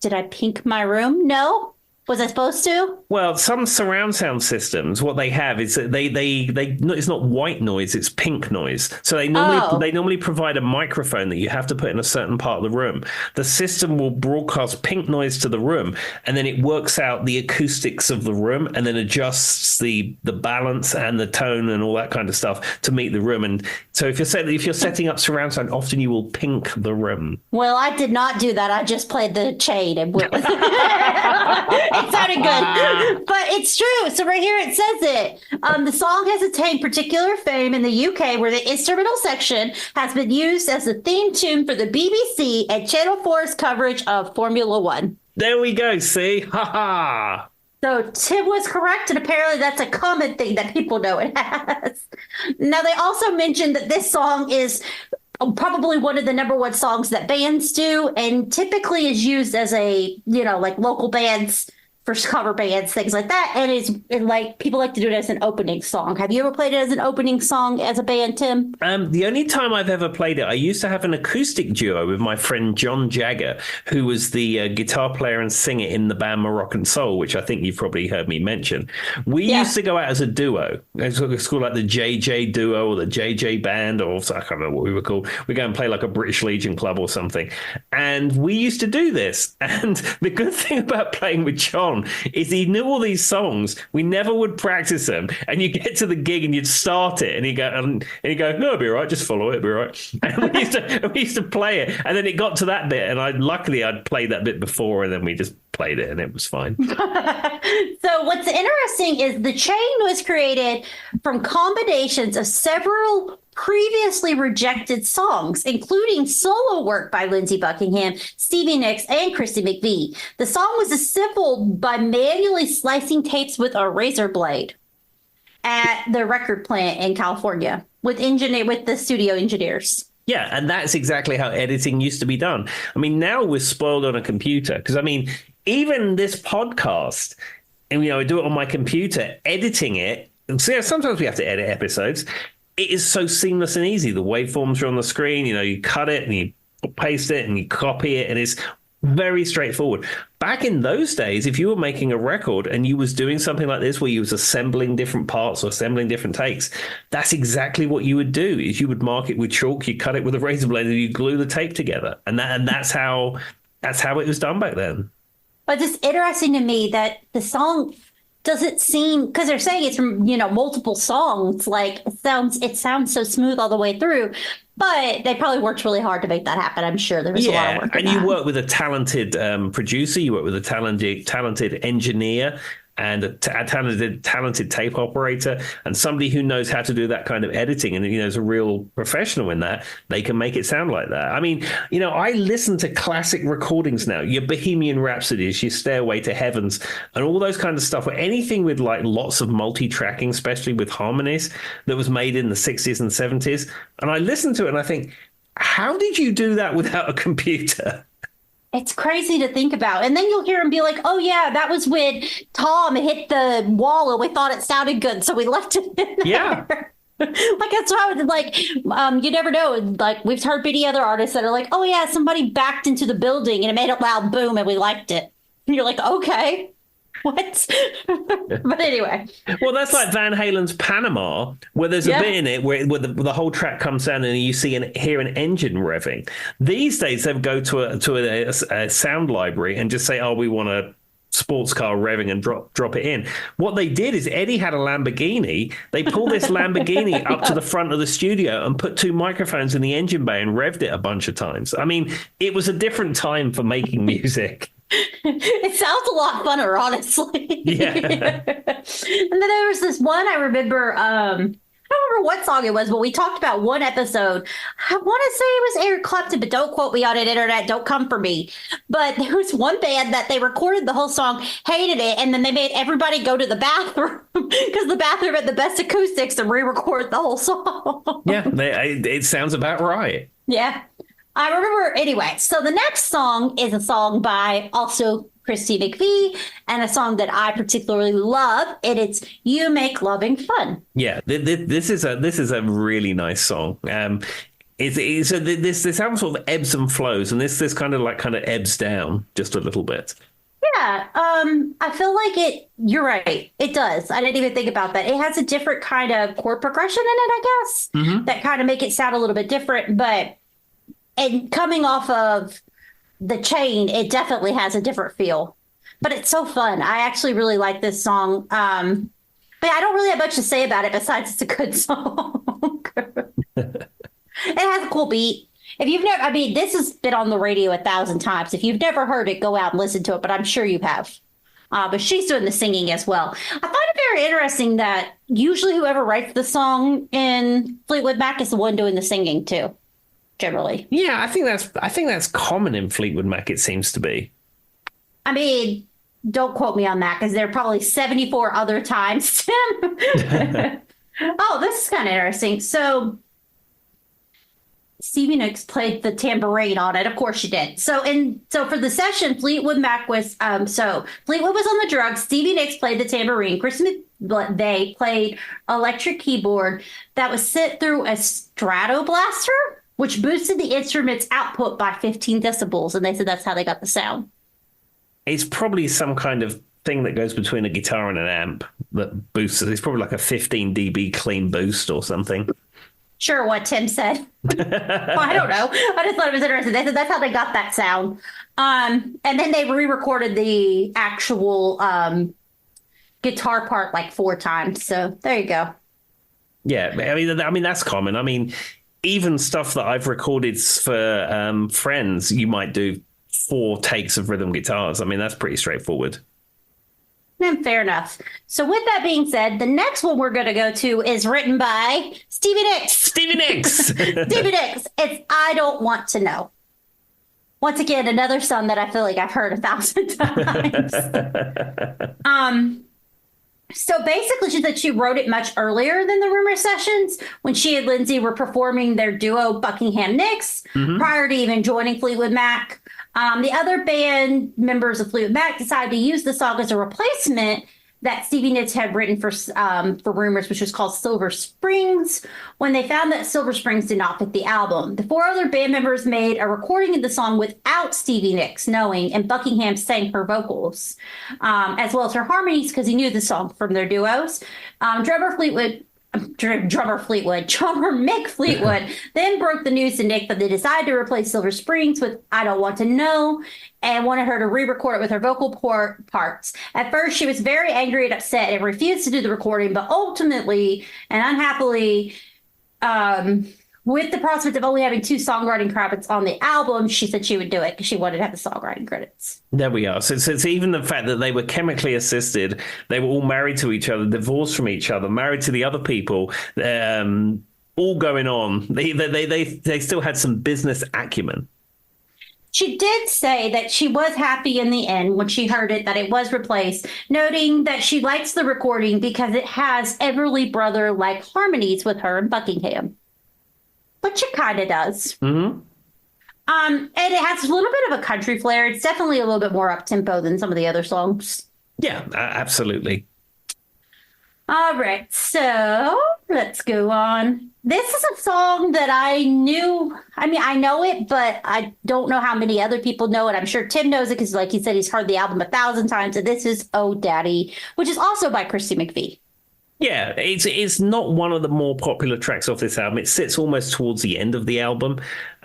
Did I pink my room? No. Was I supposed to? Well, some surround sound systems, what they have is that they it's not white noise, it's pink noise. So they normally provide a microphone that you have to put in a certain part of the room. The system will broadcast pink noise to the room, and then it works out the acoustics of the room and then adjusts the balance and the tone and all that kind of stuff to meet the room. And so if you're setting up surround sound, often you will pink the room. Well, I did not do that. I just played The Chain and went with it. It sounded good, but it's true. So right here it says it. The song has attained particular fame in the UK, where the instrumental section has been used as the theme tune for the BBC and Channel 4's coverage of Formula One. There we go. See, ha ha. So Tim was correct, and apparently that's a common thing that people know it has. Now, they also mentioned that this song is probably one of the number one songs that bands do, and typically is used as a, like local bands for cover bands, things like that. And like people like to do it as an opening song. Have you ever played it as an opening song as a band, Tim? The only time I've ever played it, I used to have an acoustic duo with my friend John Jagger, who was the guitar player and singer in the band Moroccan Soul, which I think you've probably heard me mention. We used to go out as a duo. It's called like the JJ Duo or the JJ Band, or I can't remember what we were called. We go and play like a British Legion club or something. And we used to do this. And the good thing about playing with John is he knew all these songs. We never would practice them, and you get to the gig and you'd start it, and you go, no, it'll be all right, just follow it, it'll be all right. And we used to play it, and then it got to that bit, and I'd played that bit before, and then we just played it, and it was fine. So what's interesting is the chain was created from combinations of several previously rejected songs, including solo work by Lindsey Buckingham, Stevie Nicks, and Christy McVie. The song was assembled by manually slicing tapes with a razor blade at the record plant in California with the studio engineers. Yeah, and that's exactly how editing used to be done. I mean, now we're spoiled on a computer because, I mean, even this podcast, and I do it on my computer, editing it. So sometimes we have to edit episodes. It is so seamless and easy. The waveforms are on the screen. You cut it and you paste it and you copy it, and it's very straightforward. Back in those days, if you were making a record and you was doing something like this where you was assembling different parts or assembling different takes, that's exactly what you would do. Is you would mark it with chalk, you cut it with a razor blade, and you glue the tape together. And that's how it was done back then. But it's interesting to me that the song doesn't seem, because they're saying it's from multiple songs, like it sounds so smooth all the way through, but they probably worked really hard to make that happen. I'm sure there was a lot of work. And you work with a talented producer, you work with a talented engineer, and a talented tape operator, and somebody who knows how to do that kind of editing, and is a real professional in that. They can make it sound like that. I mean, I listen to classic recordings now, your Bohemian Rhapsodies, your Stairway to Heavens, and all those kind of stuff, or anything with like lots of multi-tracking, especially with harmonies, that was made in the 60s and 70s. And I listen to it and I think, how did you do that without a computer? It's crazy to think about. And then you'll hear him be like, oh, yeah, that was when Tom hit the wall and we thought it sounded good, so we left it in there. Yeah. Like, that's what I would like. You never know. Like, we've heard many other artists that are like, oh, yeah, somebody backed into the building and it made a loud boom and we liked it. And you're like, okay. What? But anyway. Well, that's like Van Halen's Panama, where there's a bit in it where the whole track comes down and you hear an engine revving. These days, they would go to a sound library and just say, oh, we want a sports car revving, and drop it in. What they did is Eddie had a Lamborghini. They pulled this Lamborghini up to the front of the studio and put two microphones in the engine bay and revved it a bunch of times. I mean, it was a different time for making music. It sounds a lot funner, honestly. Yeah. And then there was this one I remember, I don't remember what song it was, but we talked about one episode. I want to say it was Eric Clapton, but don't quote me on it, internet. Don't come for me. But there was one band that they recorded the whole song, hated it, and then they made everybody go to the bathroom because the bathroom had the best acoustics and re-record the whole song. Yeah, it sounds about right. Yeah. I remember, anyway, so the next song is a song by also Christy McVie, and a song that I particularly love, and it's "You Make Loving Fun." Yeah, this is a really nice song. This album sort of ebbs and flows, and this kind of ebbs down just a little bit. Yeah, I feel like it. You're right. It does. I didn't even think about that. It has a different kind of chord progression in it, I guess, that kind of make it sound a little bit different, but. And coming off of the chain, it definitely has a different feel. But it's so fun. I actually really like this song. But I don't really have much to say about it besides it's a good song. It has a cool beat. If you've never, this has been on the radio 1,000 times. If you've never heard it, go out and listen to it. But I'm sure you have. But she's doing the singing as well. I find it very interesting that usually whoever writes the song in Fleetwood Mac is the one doing the singing too. Generally. Yeah, I think that's common in Fleetwood Mac, it seems to be. I mean, don't quote me on that because there are probably 74 other times, Tim. Oh, this is kind of interesting. So Stevie Nicks played the tambourine on it. Of course she did. So for the session, Fleetwood Mac was Fleetwood was on the drums. Stevie Nicks played the tambourine. Chris they played electric keyboard that was sent through a Strato blaster, which boosted the instrument's output by 15 decibels. And they said that's how they got the sound. It's probably some kind of thing that goes between a guitar and an amp that boosts it. It's probably like a 15 dB clean boost or something. Sure, what Tim said. Well, I don't know. I just thought it was interesting. They said that's how they got that sound. And then they re-recorded the actual guitar part like 4 times. So there you go. Yeah, I mean that's common. I mean, even stuff that I've recorded for friends, you might do 4 takes of rhythm guitars. I mean, that's pretty straightforward. Fair enough. So with that being said, the next one we're going to go to is written by Stevie Nicks. Stevie Nicks. Stevie Nicks. It's I Don't Want to Know. Once again, another song that I feel like I've heard 1,000 times. So basically, she said she wrote it much earlier than the Rumours sessions when she and Lindsay were performing their duo Buckingham Nicks prior to even joining Fleetwood Mac. The other band members of Fleetwood Mac decided to use the song as a replacement that Stevie Nicks had written for Rumours, which was called Silver Springs, when they found that Silver Springs did not fit the album. The 4 other band members made a recording of the song without Stevie Nicks knowing, and Buckingham sang her vocals, as well as her harmonies, because he knew the song from their duos. Drummer Mick Fleetwood then broke the news to Nick that they decided to replace Silver Springs with I Don't Want to Know and wanted her to re-record it with her vocal parts. At first, she was very angry and upset and refused to do the recording, but ultimately and unhappily, with the prospect of only having 2 songwriting credits on the album, she said she would do it because she wanted to have the songwriting credits. There we are. So it's even the fact that they were chemically assisted, they were all married to each other, divorced from each other, married to the other people, all going on. They still had some business acumen. She did say that she was happy in the end when she heard it, that it was replaced, noting that she likes the recording because it has Everly Brother-like harmonies with her and Buckingham. Which it kind of does. Mm-hmm. And it has a little bit of a country flair. It's definitely a little bit more up-tempo than some of the other songs. Yeah, absolutely. All right, so let's go on. This is a song that I knew. I mean, I know it, but I don't know how many other people know it. I'm sure Tim knows it because, like he said, he's heard the album 1,000 times. And this is Oh Daddy, which is also by Christy McVie. Yeah, it's not one of the more popular tracks off this album. It sits almost towards the end of the album.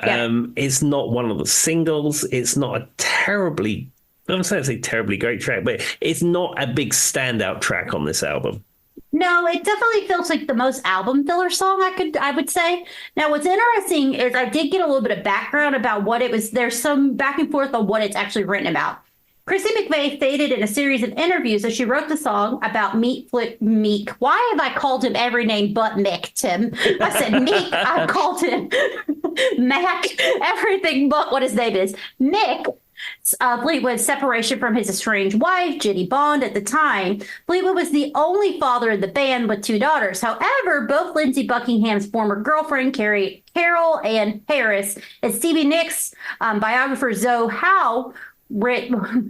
Yeah. It's not one of the singles. It's not a terribly, I'm saying it's a terribly great track, but it's not a big standout track on this album. No, it definitely feels like the most album filler song I would say. Now, what's interesting is I did get a little bit of background about what it was. There's some back and forth on what it's actually written about. Christy McVie stated in a series of interviews that she wrote the song about Meek. Why have I called him every name but Mick, Tim? I said Meek. I called him Mac. Everything but what his name is. Mick. Fleetwood's separation from his estranged wife, Jenny Bond, at the time. Fleetwood was the only father in the band with 2 daughters. However, both Lindsey Buckingham's former girlfriend, Carol Ann Harris, and Stevie Nicks' biographer Zoe Howe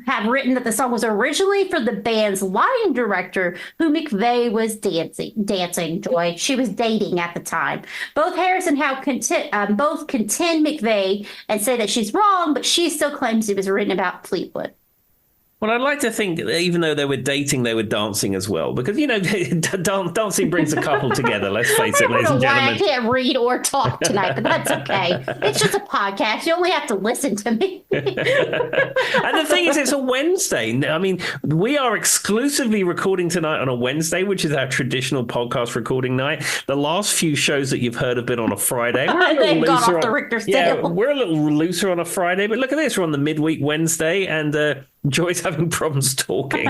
have written that the song was originally for the band's line director, who McVie was dancing. She was dating at the time. Both Harris and Howe contend McVie and say that she's wrong, but she still claims it was written about Fleetwood. Well, I'd like to think that even though they were dating, they were dancing as well. Because, you know, dancing brings a couple together, let's face it, ladies and gentlemen. I can't read or talk tonight, but that's okay. It's just a podcast. You only have to listen to me. And the thing is, it's a Wednesday. I mean, we are exclusively recording tonight on a Wednesday, which is our traditional podcast recording night. The last few shows that you've heard have been on a Friday. They've gone off the Richter scale. Yeah, we're a little looser on a Friday, but look at this. We're on the midweek Wednesday, and Joy's having problems talking.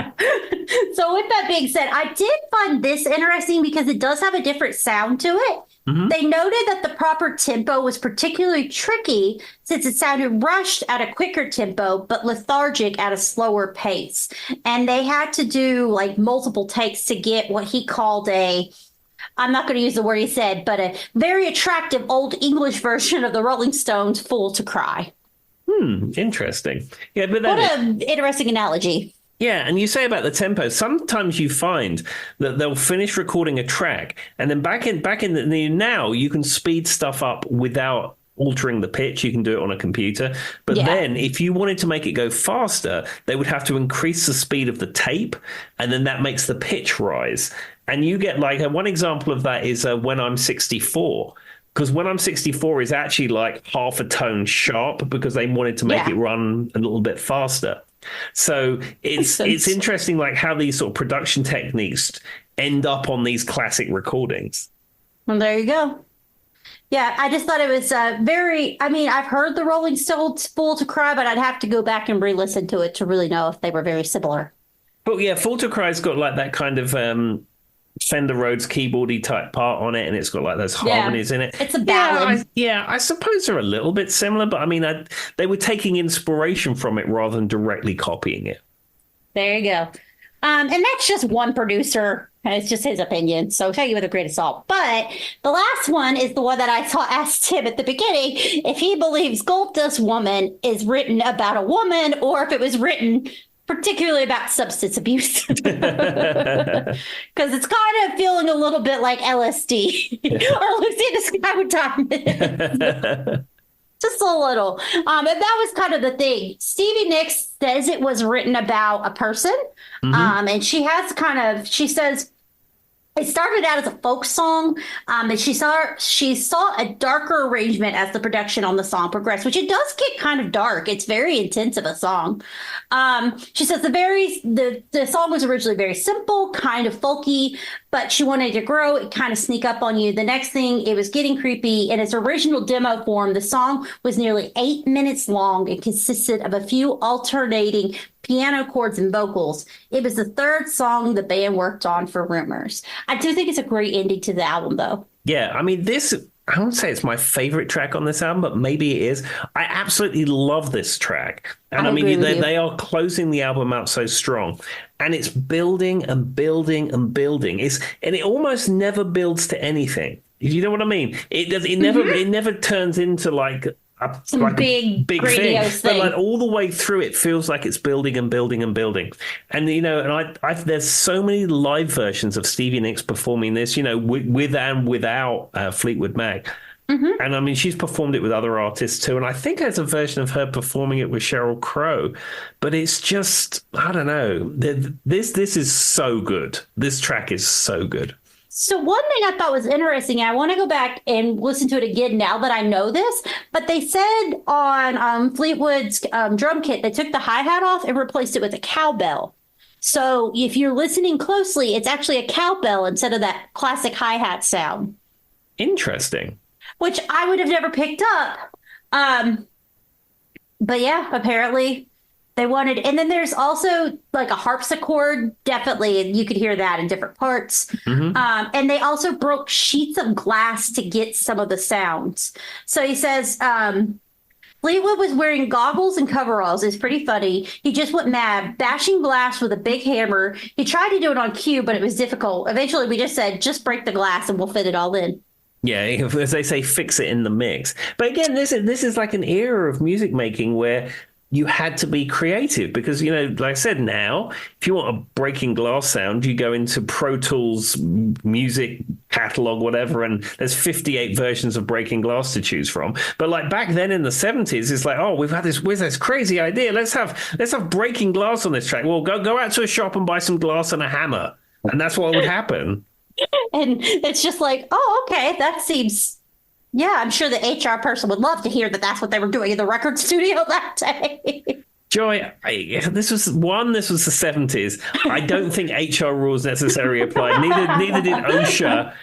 So with that being said, I did find this interesting because it does have a different sound to it They noted that the proper tempo was particularly tricky since it sounded rushed at a quicker tempo, but lethargic at a slower pace. And they had to do like multiple takes to get what he called I'm not going to use the word he said, but a very attractive old English version of the Rolling Stones' Fool to Cry. Interesting. Yeah, but what an interesting analogy. Yeah, and you say about the tempo. Sometimes you find that they'll finish recording a track, and then back in now you can speed stuff up without altering the pitch. You can do it on a computer. But then if you wanted to make it go faster, they would have to increase the speed of the tape, and then that makes the pitch rise. And you get like one example of that is When I'm 64. Because When I'm 64 is actually like half a tone sharp because they wanted to make it run a little bit faster. So it's interesting like how these sort of production techniques end up on these classic recordings. Well, there you go. Yeah, I just thought it was I've heard the Rolling Stones Fool to Cry, but I'd have to go back and re-listen to it to really know if they were very similar. But yeah, Fool to Cry's got like that kind of Fender Rhodes keyboardy type part on it, and it's got like those harmonies in it. It's a ballad. I suppose they're a little bit similar, but I mean, they were taking inspiration from it rather than directly copying it. There you go. And that's just one producer. It's just his opinion, so take it with a grain of salt. But the last one is the one that I asked him at the beginning if he believes Gold Dust Woman is written about a woman or if it was written particularly about substance abuse, because it's kind of feeling a little bit like LSD or Lucy in the Sky with Diamonds. Just a little. And that was kind of the thing. Stevie Nicks says it was written about a person. And she says it started out as a folk song, and she saw a darker arrangement as the production on the song progressed, which it does get kind of dark. It's very intense of a song. She says the song was originally very simple, kind of folky, but she wanted to grow it, kind of sneak up on you. The next thing, it was getting creepy. In its original demo form, the song was nearly 8 minutes long and consisted of a few alternating piano chords and vocals. It was the third song the band worked on for Rumours. I do think it's a great ending to the album, though. Yeah, I mean, I won't say it's my favorite track on this album, but maybe it is. I absolutely love this track. And I mean, they are closing the album out so strong. And it's building and building and building. And it almost never builds to anything. You know what I mean? It never turns into like a big thing. But like all the way through, it feels like it's building and building and building. And there's so many live versions of Stevie Nicks performing this, with and without Fleetwood Mac. And I mean, she's performed it with other artists too. And I think there's a version of her performing it with Sheryl Crow. But it's just, I don't know. This is so good. This track is so good. So one thing I thought was interesting, and I want to go back and listen to it again now that I know this, but they said on Fleetwood's drum kit, they took the hi-hat off and replaced it with a cowbell. So if you're listening closely, it's actually a cowbell instead of that classic hi-hat sound. Interesting. Which I would have never picked up. But yeah, apparently they wanted, and then there's also like a harpsichord. Definitely, you could hear that in different parts. And they also broke sheets of glass to get some of the sounds. So he says Fleetwood was wearing goggles and coveralls. It's pretty funny. He just went mad, bashing glass with a big hammer. He tried to do it on cue, but it was difficult. Eventually, we just said, just break the glass and we'll fit it all in. Yeah, as they say, fix it in the mix. But again, this is like an era of music making where you had to be creative because, like I said, now, if you want a breaking glass sound, you go into Pro Tools music catalog, whatever, and there's 58 versions of breaking glass to choose from. But like back then in the 70s, it's like, oh, we've had this crazy idea. Let's have breaking glass on this track. Well, go out to a shop and buy some glass and a hammer. And that's what would happen. And it's just like, oh, okay, that seems... Yeah, I'm sure the HR person would love to hear that that's what they were doing in the record studio that day. Joy, this was the 70s. I don't think HR rules necessarily applied. Neither did OSHA.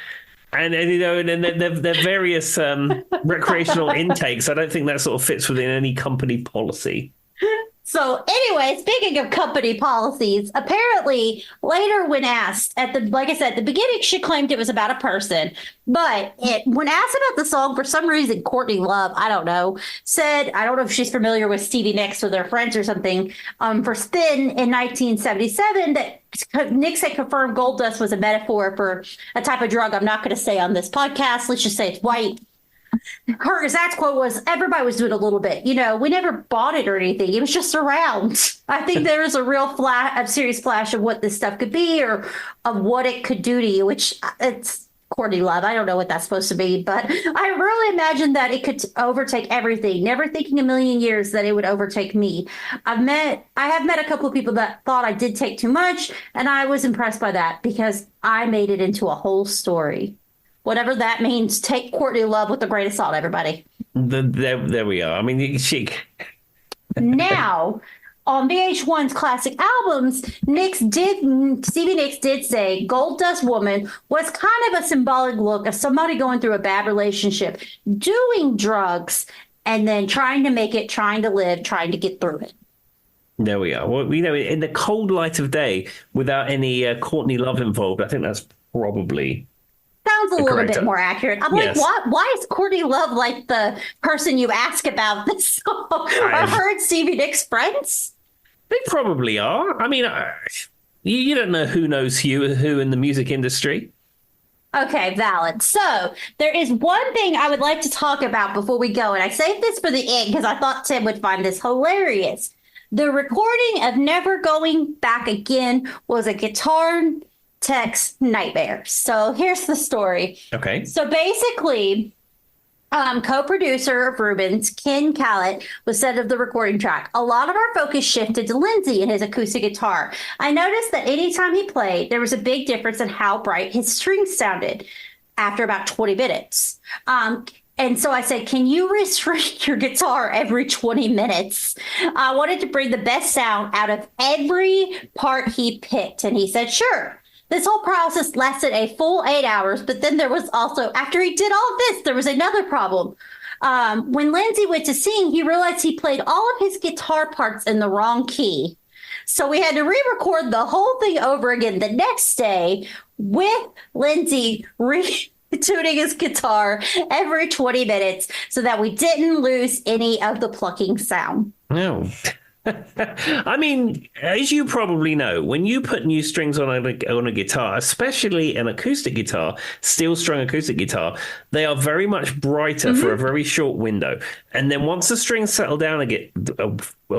And their various recreational intakes. I don't think that sort of fits within any company policy. So anyway, speaking of company policies, apparently later when asked like I said, at the beginning she claimed it was about a person, but when asked about the song, for some reason, Courtney Love, I don't know, said, I don't know if she's familiar with Stevie Nicks or their friends or something, for Spin in 1977, that Nicks had confirmed gold dust was a metaphor for a type of drug I'm not going to say on this podcast. Let's just say it's white. Her exact quote was, everybody was doing a little bit. We never bought it or anything. It was just around. I think there was a real a serious flash of what this stuff could be or of what it could do to you, which it's Courtney Love. I don't know what that's supposed to be, but I really imagine that it could overtake everything. Never thinking a million years that it would overtake me. I have met a couple of people that thought I did take too much, and I was impressed by that because I made it into a whole story. Whatever that means, take Courtney Love with a grain of salt, everybody. There we are. I mean, Now, on VH1's classic albums, Stevie Nicks did say Gold Dust Woman was kind of a symbolic look of somebody going through a bad relationship, doing drugs, and then trying to make it, trying to live, trying to get through it. There we are. Well, in the cold light of day, without any Courtney Love involved, I think that's probably... Sounds a little bit more accurate. I'm yes. like, why is Courtney Love like the person you ask about this song? Are her and Stevie Nicks friends? They probably are. I mean, you don't know who knows who in the music industry. Okay, valid. So there is one thing I would like to talk about before we go, and I saved this for the end because I thought Tim would find this hilarious. The recording of Never Going Back Again was a guitar text nightmare. So here's the story. Okay. So basically, co-producer of Rubens, Ken Callett, was said of the recording track, a lot of our focus shifted to Lindsey and his acoustic guitar. I noticed that anytime he played, there was a big difference in how bright his strings sounded after about 20 minutes. And so I said, can you restring your guitar every 20 minutes? I wanted to bring the best sound out of every part he picked. And he said, sure. This whole process lasted a full 8 hours, but then there was also, after he did all of this, there was another problem. When Lindsey went to sing, he realized he played all of his guitar parts in the wrong key. So we had to re-record the whole thing over again the next day with Lindsey tuning his guitar every 20 minutes so that we didn't lose any of the plucking sound. No. I mean, as you probably know, when you put new strings on a guitar, especially an acoustic guitar, steel strung acoustic guitar, they are very much brighter for a very short window. And then once the strings settle down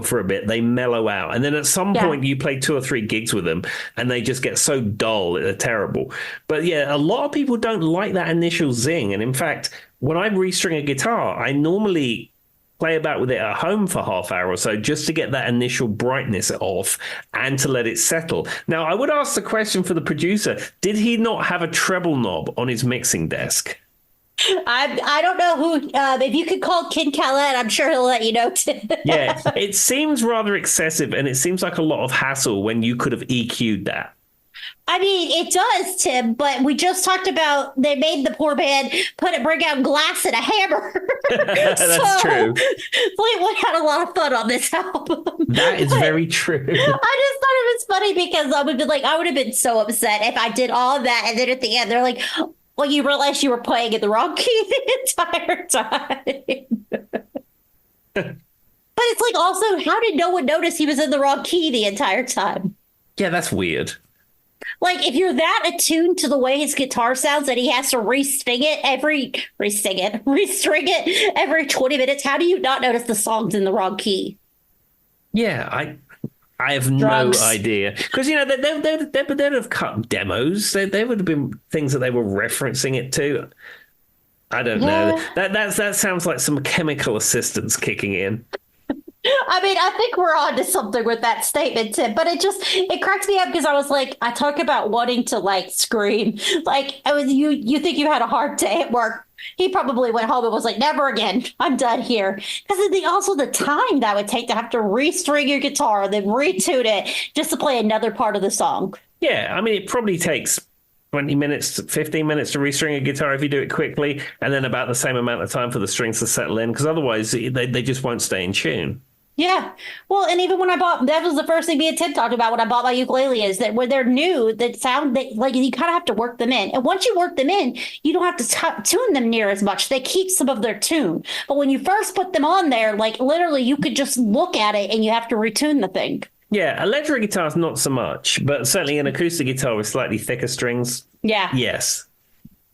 for a bit, they mellow out. And then at some point you play 2 or 3 gigs with them and they just get so dull, they're terrible. But yeah, a lot of people don't like that initial zing. And in fact, when I restring a guitar, I normally play about with it at home for half hour or so just to get that initial brightness off and to let it settle. Now, I would ask the question for the producer, did he not have a treble knob on his mixing desk? I don't know who, if you could call Ken Callett, I'm sure he'll let you know. Yeah, it seems rather excessive and it seems like a lot of hassle when you could have EQ'd that. I mean, it does, Tim, but we just talked about they made the poor man bring out glass and a hammer. That's true. Fleetwood had a lot of fun on this album. That is very true. I just thought it was funny because I would have been so upset if I did all of that and then at the end they're like, well, you realized you were playing in the wrong key the entire time. But it's like also, how did no one notice he was in the wrong key the entire time? Yeah, that's weird. Like, if you're that attuned to the way his guitar sounds that he has to restring it every 20 minutes, how do you not notice the song's in the wrong key? Yeah, I have no idea. Because, they would have cut demos. There would have been things that they were referencing it to. I don't know. That sounds like some chemical assistance kicking in. I mean, I think we're on to something with that statement, Tim, but it cracks me up because I was like, I talk about wanting to scream. Like, you think you had a hard day at work. He probably went home and was like, never again. I'm done here. Because also the time that would take to have to restring your guitar and then retune it just to play another part of the song. Yeah, I mean, it probably takes 20 minutes, 15 minutes to restring a guitar if you do it quickly, and then about the same amount of time for the strings to settle in, because otherwise they just won't stay in tune. Yeah. Well, and even when I bought, that was the first thing me and Tim talked about when I bought my ukulele is that when they're new, that sound, that like you kind of have to work them in. And once you work them in, you don't have to tune them near as much. They keep some of their tune. But when you first put them on there, like literally you could just look at it and you have to retune the thing. Yeah, electric guitars, not so much, but certainly an acoustic guitar with slightly thicker strings. Yeah. Yes.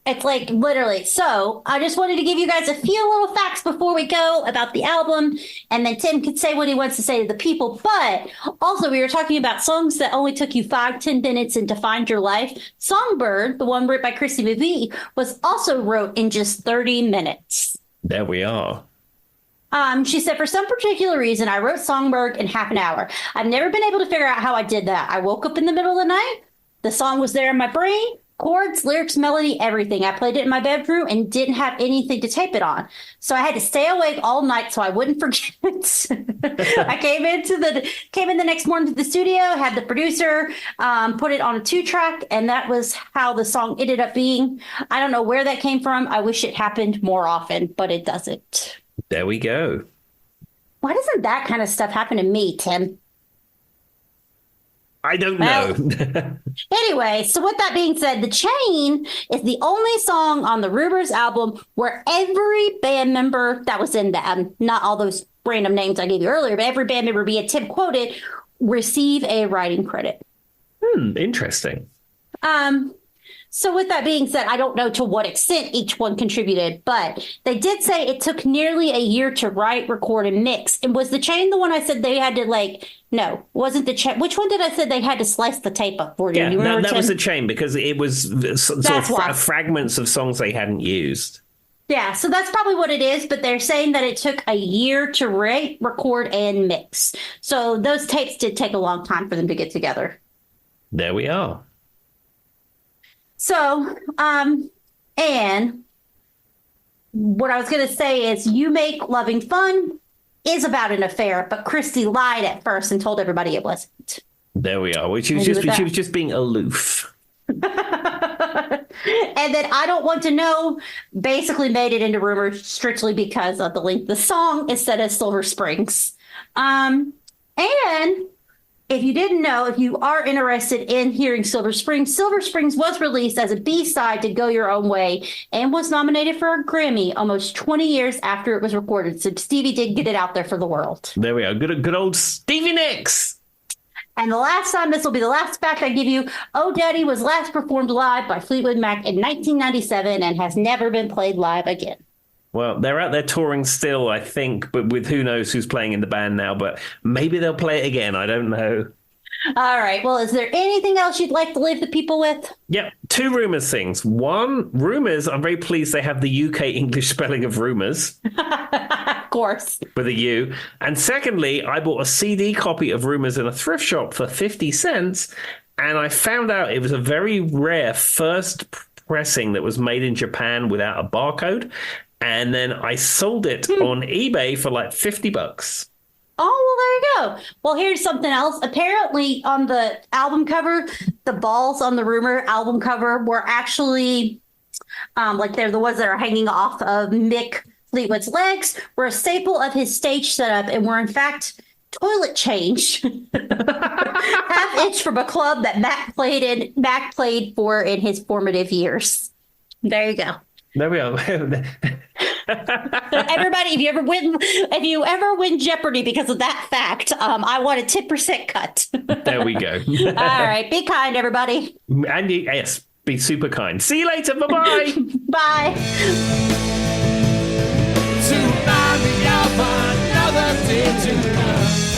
It's like literally. So I just wanted to give you guys a few little facts before we go about the album. And then Tim could say what he wants to say to the people. But also, we were talking about songs that only took you 5-10 minutes and defined your life. Songbird, the one written by Chrissy McVie, was also wrote in just 30 minutes. There we are. She said, for some particular reason, I wrote Songbird in half an hour. I've never been able to figure out how I did that. I woke up in the middle of the night. The song was there in my brain. Chords, lyrics, melody, everything. I played it in my bedroom and didn't have anything to tape it on. So I had to stay awake all night so I wouldn't forget. I came in the next morning to the studio, had the producer put it on a 2-track, and that was how the song ended up being. I don't know where that came from. I wish it happened more often, but it doesn't. There we go. Why doesn't that kind of stuff happen to me, Tim? I don't know. Anyway, so with that being said, The Chain is the only song on the Rumours album where every band member that was in that, not all those random names I gave you earlier, but every band member, be it Tim quoted, receive a writing credit. Interesting. So with that being said, I don't know to what extent each one contributed, but they did say it took nearly a year to write, record, and mix. And was The Chain the one I said they had to no, wasn't The Chain. Which one did I say they had to slice the tape up for? Yeah, you remember, that was The Chain because it was sort of fragments of songs they hadn't used. Yeah, so that's probably what it is, but they're saying that it took a year to write, record, and mix. So those tapes did take a long time for them to get together. There we are. So, and what I was going to say is You Make Loving Fun is about an affair, but Christy lied at first and told everybody it wasn't. There we are. She was just being aloof. And then I Don't Want to Know basically made it into Rumours strictly because of the length of the song instead of Silver Springs. And if you didn't know, if you are interested in hearing Silver Springs was released as a B-side to Go Your Own Way and was nominated for a Grammy almost 20 years after it was recorded. So Stevie did get it out there for the world. There we are. Good old Stevie Nicks. And the last time, this will be the last fact I give you, Oh Daddy was last performed live by Fleetwood Mac in 1997 and has never been played live again. Well, they're out there touring still, I think, but with who knows who's playing in the band now, but maybe they'll play it again. I don't know. All right. Well, is there anything else you'd like to leave the people with? Yep. 2 Rumours things. One, Rumours, I'm very pleased they have the UK English spelling of Rumours. Of course. With a U. And secondly, I bought a CD copy of Rumours in a thrift shop for 50 cents, and I found out it was a very rare first pressing that was made in Japan without a barcode. And then I sold it on eBay for like $50. Oh, well, there you go. Well, here's something else. Apparently, on the album cover, the balls on the Rumour album cover were actually, they're the ones that are hanging off of Mick Fleetwood's legs, were a staple of his stage setup and were, in fact, toilet change. Half inch from a club that Mac played for in his formative years. There you go. There we are. Everybody, if you ever win Jeopardy because of that fact, I want a 10% cut. There we go. All right. Be kind, everybody. And yes, be super kind. See you later. Bye-bye. Bye. To remind me of another day to come.